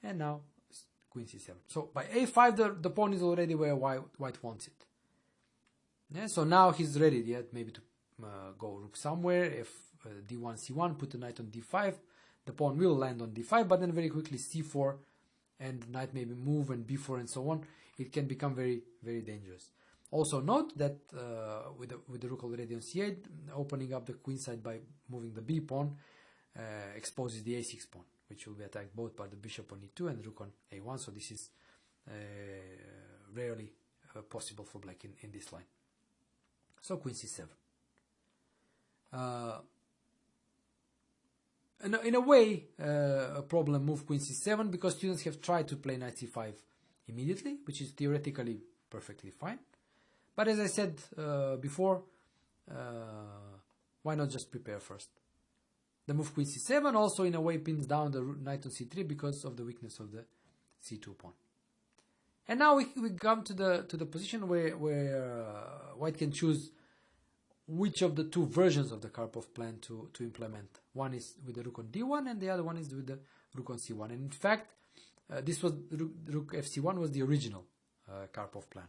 Speaker 1: and now queen c7. So by a5, the pawn is already where white wants it. Yeah, so now he's ready, maybe to go rook somewhere, if d1 c1, put the knight on d5, the pawn will land on d5, but then very quickly c4, and knight maybe move, and b4 and so on. It can become very, very dangerous. Also note that with the rook already on c8, opening up the queen side by moving the b pawn exposes the a6 pawn, which will be attacked both by the bishop on e2 and rook on a1, so this is rarely possible for black in this line. So queen c7. In a way, a problem move queen c7, because students have tried to play knight c5 immediately, which is theoretically perfectly fine. But as I said before, why not just prepare first? The move queen c7 also in a way pins down the knight on c3 because of the weakness of the c2 pawn. And now we come to the position where white can choose which of the two versions of the Karpov plan to implement. One is with the rook on d1, and the other one is with the rook on c1. And in fact, this was rook fc1 was the original Karpov plan.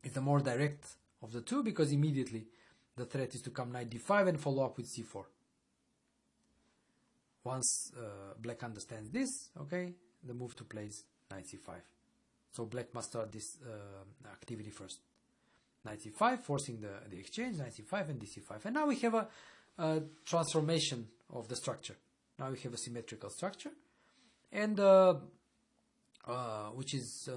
Speaker 1: It's the more direct of the two, because immediately the threat is to come knight d5 and follow up with c4. Once black understands this, okay, the move to play is knight c5. So black must start this activity first. Knight c5, forcing the exchange, knight c5 and dc5. And now we have a transformation of the structure. Now we have a symmetrical structure, and which is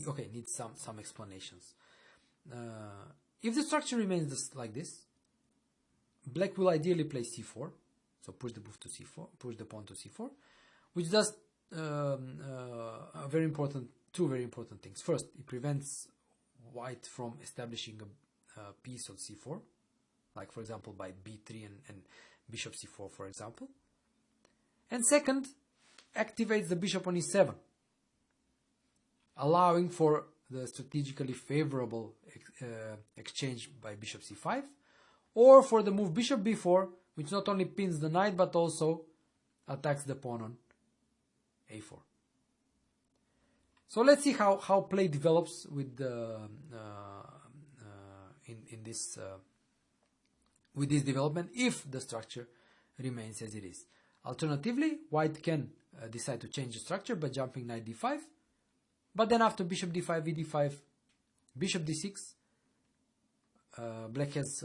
Speaker 1: okay, needs some explanations. If the structure remains like this, black will ideally play c4, so push the move to c4, push the pawn to c4, which does two very important things. First, it prevents white from establishing a piece on c4, like for example by b3 and bishop c4, for example. And second, activates the bishop on e7, allowing for the strategically favorable exchange by bishop c5, or for the move bishop b4, which not only pins the knight but also attacks the pawn on a4. So let's see how play develops with with this development if the structure remains as it is. Alternatively, white can decide to change the structure by jumping knight d5, but then after bishop d5, vd5, bishop d6, black has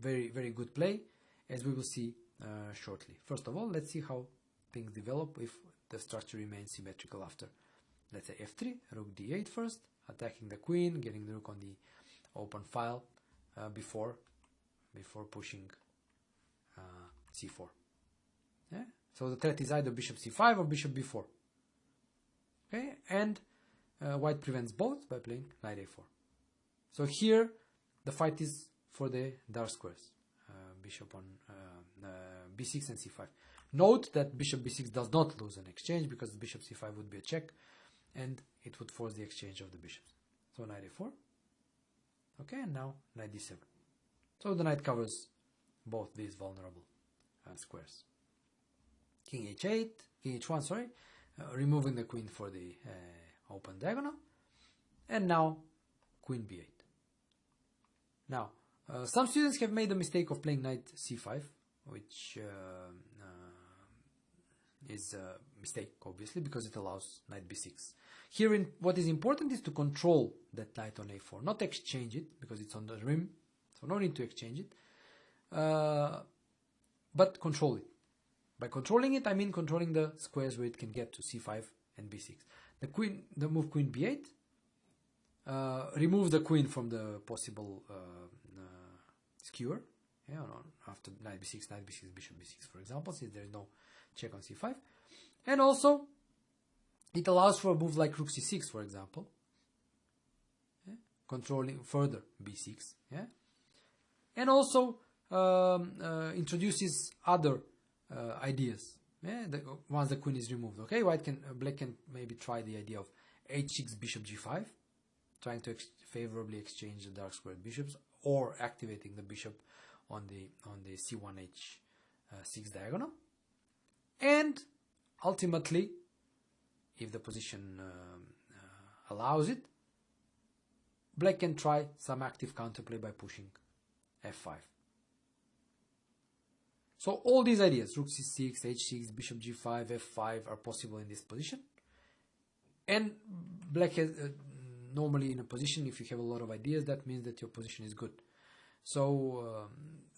Speaker 1: very, very good play, as we will see shortly. First of all, let's see how things develop if the structure remains symmetrical after, let's say, f3, rook d8 first, attacking the queen, getting the rook on the open file before pushing c4. Yeah? So the threat is either bishop c5 or bishop b4. Okay, and white prevents both by playing knight a4. So here the fight is for the dark squares, bishop on b6 and c5. Note that bishop b6 does not lose an exchange, because bishop c5 would be a check and it would force the exchange of the bishops. So knight a4. Okay, and now knight d7. So the knight covers both these vulnerable squares. King h8, king h1, sorry, removing the queen for the open diagonal. And now queen b8. Now, some students have made the mistake of playing knight c5, which is a mistake, obviously, because it allows knight b6. Here, what is important is to control that knight on a4, not exchange it, because it's on the rim, so no need to exchange it, but control it. By controlling it, I mean controlling the squares where it can get to c5 and b6. The move queen b8 removes the queen from the possible skewer. Yeah, after knight b6, bishop b6, for example, since there is no check on c5. And also, it allows for a move like rook c6, for example, yeah? Controlling further b6. Yeah? And also introduces other ideas. Yeah? Once the queen is removed. Okay, black can maybe try the idea of h6, bishop g5, trying to favorably exchange the dark squared bishops, or activating the bishop on the c1h6 diagonal. And ultimately, if the position allows it, black can try some active counterplay by pushing f5. So all these ideas, rook c6, h6, bishop g5, f5 are possible in this position. And black has normally in a position, if you have a lot of ideas, that means that your position is good. So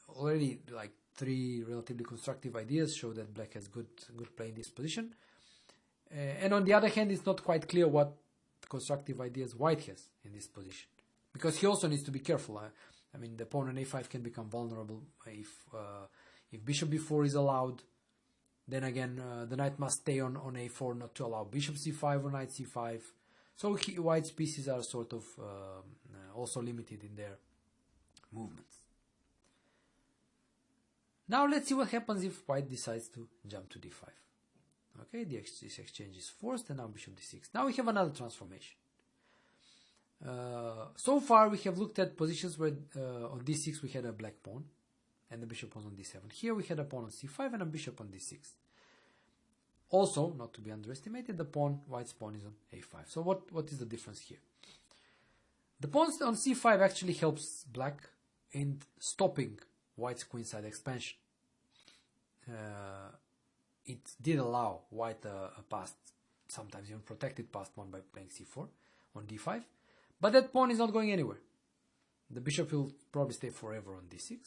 Speaker 1: already like 3 relatively constructive ideas show that black has good play in this position. And on the other hand, it's not quite clear what constructive ideas white has in this position, because he also needs to be careful. I mean, the pawn on a5 can become vulnerable if bishop b4 is allowed. Then again, the knight must stay on a4 not to allow bishop c5 or knight c5. So white's pieces are sort of also limited in their movements. Now let's see what happens if white decides to jump to d5. Okay, this exchange is forced, and now bishop d6. Now we have another transformation. So far we have looked at positions where on d6 we had a black pawn and the bishop was on d7. Here we had a pawn on c5 and a bishop on d6. Also, not to be underestimated, white's pawn is on a5. So what is the difference here? The pawn on c5 actually helps black in stopping white's queenside expansion. It did allow white a passed, sometimes even protected passed pawn by playing c4 on d5, but that pawn is not going anywhere. The bishop will probably stay forever on d6,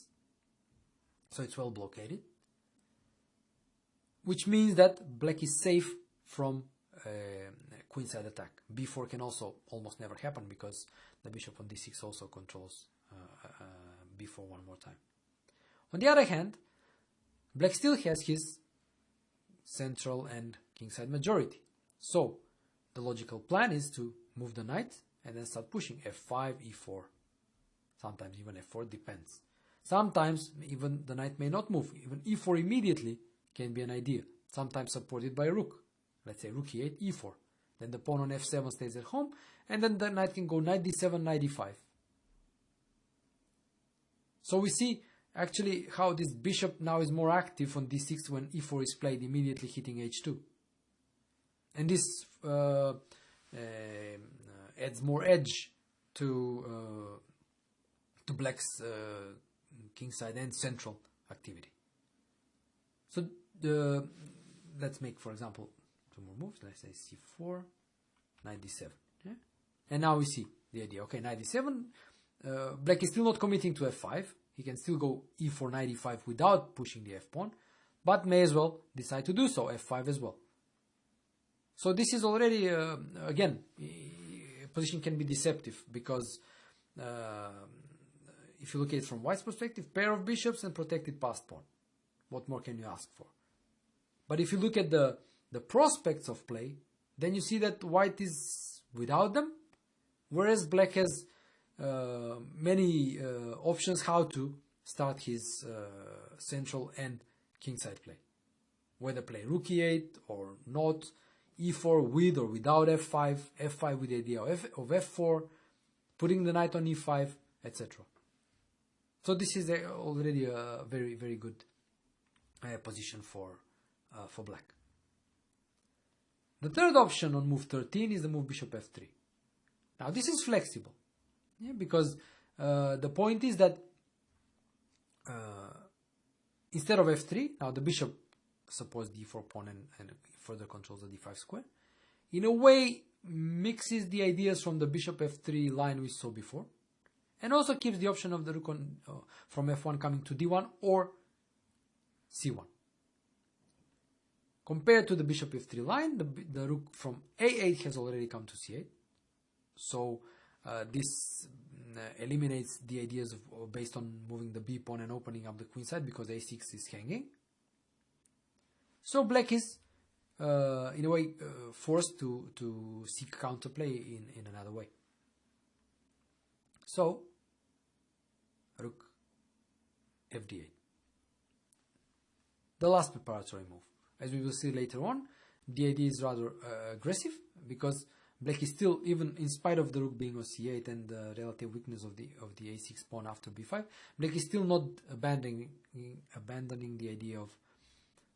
Speaker 1: so it's well blockaded, which means that black is safe from queenside attack. b4 can also almost never happen because the bishop on d6 also controls b4 one more time. On the other hand, black still has his central and kingside majority. So the logical plan is to move the knight and then start pushing f5, e4. Sometimes even f4, depends. Sometimes even the knight may not move. Even e4 immediately can be an idea. Sometimes supported by a rook. Let's say rook e8, e4. Then the pawn on f7 stays at home, and then the knight can go knight d7, knight d5. So we see actually how this bishop now is more active on d6 when e4 is played, immediately hitting h2. And this adds more edge to black's kingside and central activity. So let's make, for example, 2 more moves. Let's say c4, knight d7. Yeah? And now we see the idea. Okay, knight d7. Black is still not committing to f5. He can still go e4, knight e5 without pushing the f-pawn, but may as well decide to do so, f5 as well. So this is already, again, position can be deceptive, because if you look at it from white's perspective, pair of bishops and protected passed pawn. What more can you ask for? But if you look at the prospects of play, then you see that white is without them, whereas black has many options how to start his central and kingside play. Whether play rook e8 or not, e4 with or without f5, f5 with the idea of f4, putting the knight on e5, etc. So this is already a very, very good position for black. The third option on move 13 is the move bishop f3. Now this is flexible. Yeah, because the point is that instead of f3, now the bishop supports the e4 pawn and further controls the d5 square. In a way, mixes the ideas from the bishop f3 line we saw before, and also keeps the option of the rook from f1 coming to d1 or c1. Compared to the bishop f3 line, the rook from a8 has already come to c8. So this eliminates the ideas based on moving the b pawn and opening up the queen side, because a6 is hanging. So black is in a way forced to seek counterplay in another way. So rook fd8, the last preparatory move. As we will see later on, the idea is rather aggressive, because black is still, even in spite of the rook being on c8 and the relative weakness of the a6 pawn after b5, black is still not abandoning the idea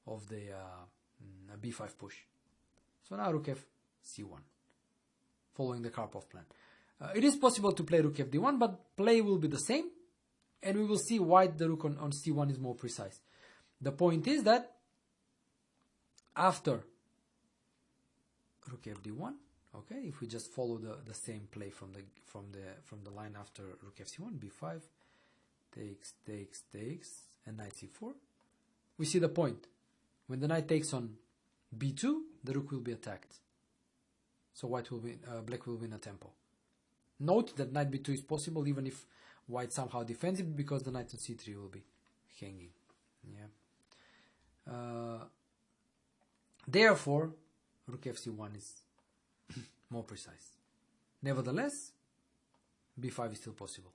Speaker 1: of the b5 push. So now rook f c1, following the Karpov plan. It is possible to play rook fd1, but play will be the same, and we will see why the rook on c1 is more precise. The point is that after rook fd1, okay, if we just follow the same play from the line after rook fc1, b5, takes, and knight c4, we see the point. When the knight takes on b2, the rook will be attacked. So black will win a tempo. Note that knight b2 is possible even if white somehow defends it, because the knight on c3 will be hanging. Yeah. Therefore, rook fc1 is more precise. Nevertheless, b5 is still possible.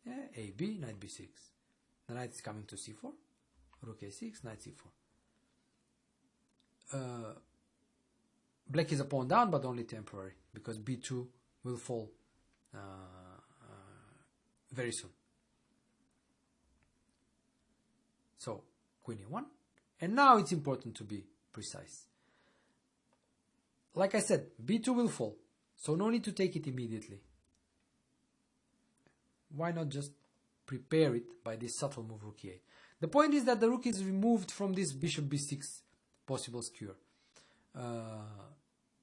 Speaker 1: Yeah, ab, knight b6. The knight is coming to c4, rook a6, knight c4. Black is a pawn down, but only temporary, because b2 will fall very soon. So, queen e1. And now it's important to be precise. Like I said, b2 will fall, so no need to take it immediately. Why not just prepare it by this subtle move rook e8? The point is that the rook is removed from this bishop b6 possible skewer.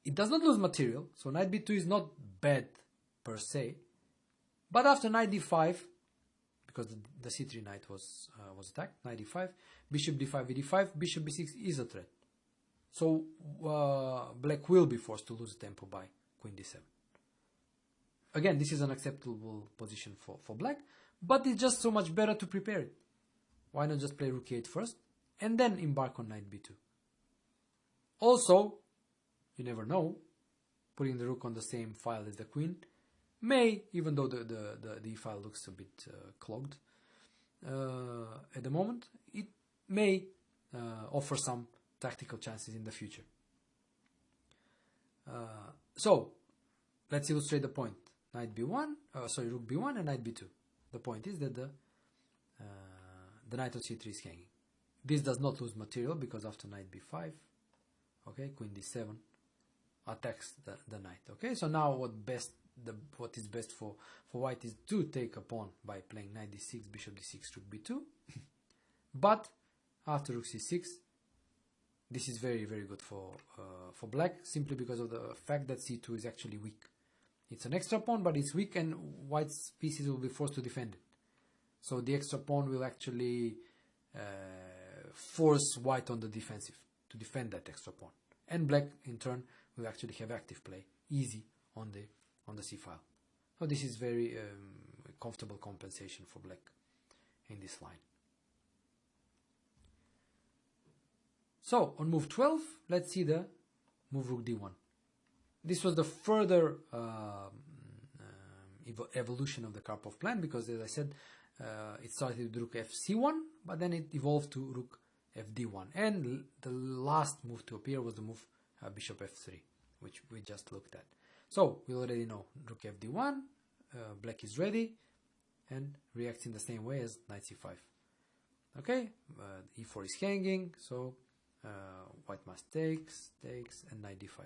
Speaker 1: It does not lose material, so knight b2 is not bad per se. But after knight d5, because the c3 knight was attacked, knight d5, bishop d5, e5, bishop b6 is a threat. So black will be forced to lose tempo by queen d7. Again, this is an acceptable position for black, but it's just so much better to prepare it. Why not just play rook e8 first, and then embark on knight b2? Also, you never know, putting the rook on the same file as the queen may, even though the e file looks a bit clogged at the moment, it may offer some tactical chances in the future. So, let's illustrate the point. Knight b1, rook b1 and knight b2. The point is that the knight on c3 is hanging. This does not lose material, because after knight b5, okay, queen d7 attacks the knight. Okay, so now what is best for white is to take a pawn by playing knight d6, bishop d6, rook b2. But after rook c6, this is very, very good for black, simply because of the fact that c2 is actually weak. It's an extra pawn, but it's weak, and white's pieces will be forced to defend it. So the extra pawn will actually force white on the defensive to defend that extra pawn, and black in turn will actually have active play, easy on the c file. So this is very comfortable compensation for black in this line. So on move 12, let's see the move rook d1. This was the further evolution of the Karpov plan, because as I said, it started with rook fc1, but then it evolved to rook fd1, and the last move to appear was the move bishop f3, which we just looked at. So we already know rook fd1, black is ready and reacts in the same way as knight c5. Okay, e4 is hanging, so white must takes, and knight d5.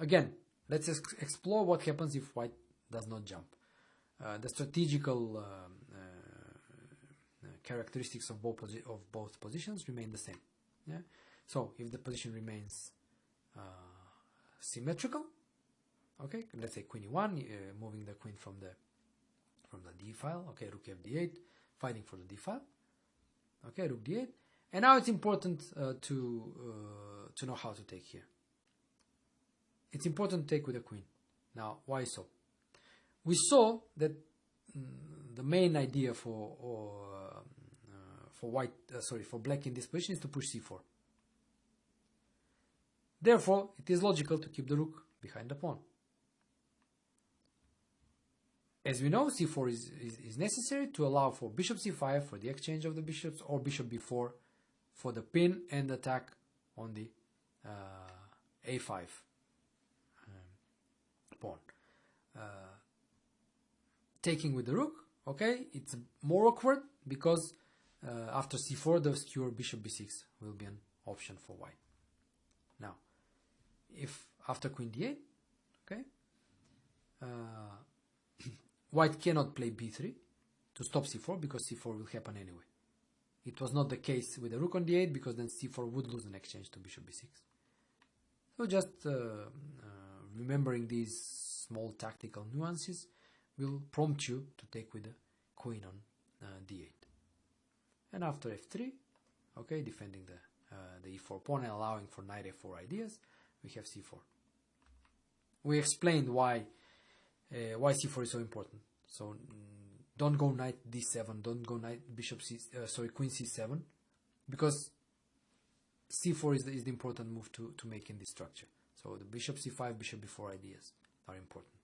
Speaker 1: Again, let's explore what happens if white does not jump. The strategical characteristics of both positions remain the same. Yeah? So if the position remains symmetrical, okay, let's say queen e1, moving the queen from the d file. Okay, rook fd8, fighting for the d file. Okay, rook d8, and now it's important to know how to take here. It's important to take with a queen. Now, why so? We saw that the main idea for black in this position is to push c4. Therefore, it is logical to keep the rook behind the pawn. As we know, c4 is necessary to allow for bishop c5 for the exchange of the bishops, or bishop b4 for the pin and attack on the a5 pawn. Taking with the rook, okay, it's more awkward, because after c4 the skewer bishop b6 will be an option for white. Now, if after queen d8, okay, white cannot play b3 to stop c4 because c4 will happen anyway. It was not the case with the rook on d8 because then c4 would lose an exchange to bishop b6. So just remembering these small tactical nuances will prompt you to take with the queen on d8. And after f3, okay, defending the e4 pawn and allowing for knight f4 ideas, we have c4. We explained why c4 is so important. So don't go knight d7, don't go knight bishop queen c7, because c4 is the important move to make in this structure. So the bishop c5, bishop b4 ideas are important.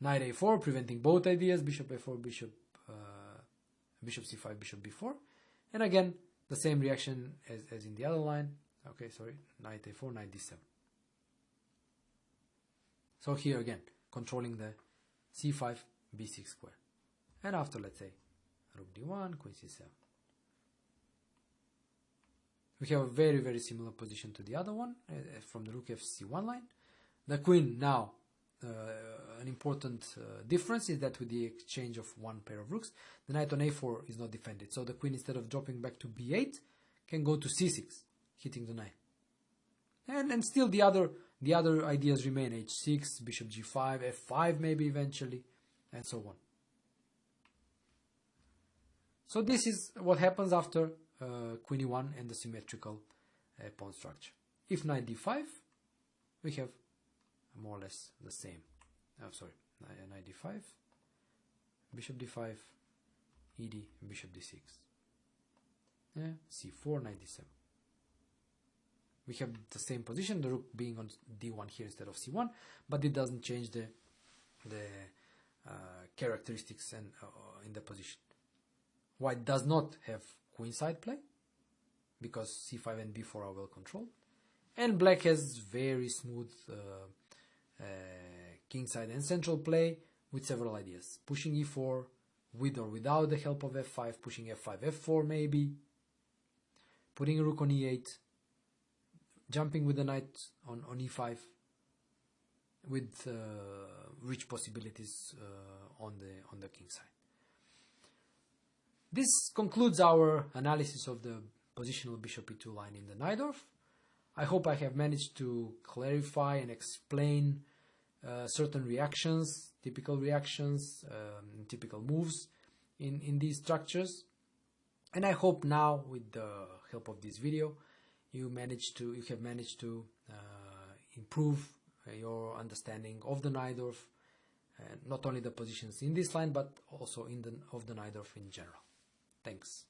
Speaker 1: Knight a4, preventing both ideas, bishop a4, bishop c5, bishop b4. And again, the same reaction as in the other line. Okay, sorry, knight a4, knight d7. So here again, controlling the c5, b6 square. And after, let's say, rook d1, queen c7. We have a very, very similar position to the other one from the rook fc1 line. The queen now, an important difference is that with the exchange of one pair of rooks, the knight on a4 is not defended. So the queen, instead of dropping back to b8, can go to c6, hitting the knight. And still the other ideas remain: h6, bishop g5, f5 maybe eventually, and so on. So this is what happens after queen e1 and the symmetrical pawn structure. If knight d5, we have more or less the same. Knight d5, bishop d5, ed, bishop d6. Yeah, c4, knight d7. We have the same position, the rook being on d1 here instead of c1, but it doesn't change the characteristics and in the position. White does not have queenside play because c5 and b4 are well controlled, and black has very smooth kingside and central play with several ideas: pushing e4 with or without the help of f5, pushing f5, f4 maybe, putting a rook on e8, jumping with the knight on e5, with rich possibilities on the king side. This concludes our analysis of the positional bishop e2 line in the Najdorf. I hope I have managed to clarify and explain certain reactions, typical reactions, typical moves in these structures. And I hope now, with the help of this video, you have managed to improve your understanding of the Najdorf, not only the positions in this line, but also of the Najdorf in general. Thanks.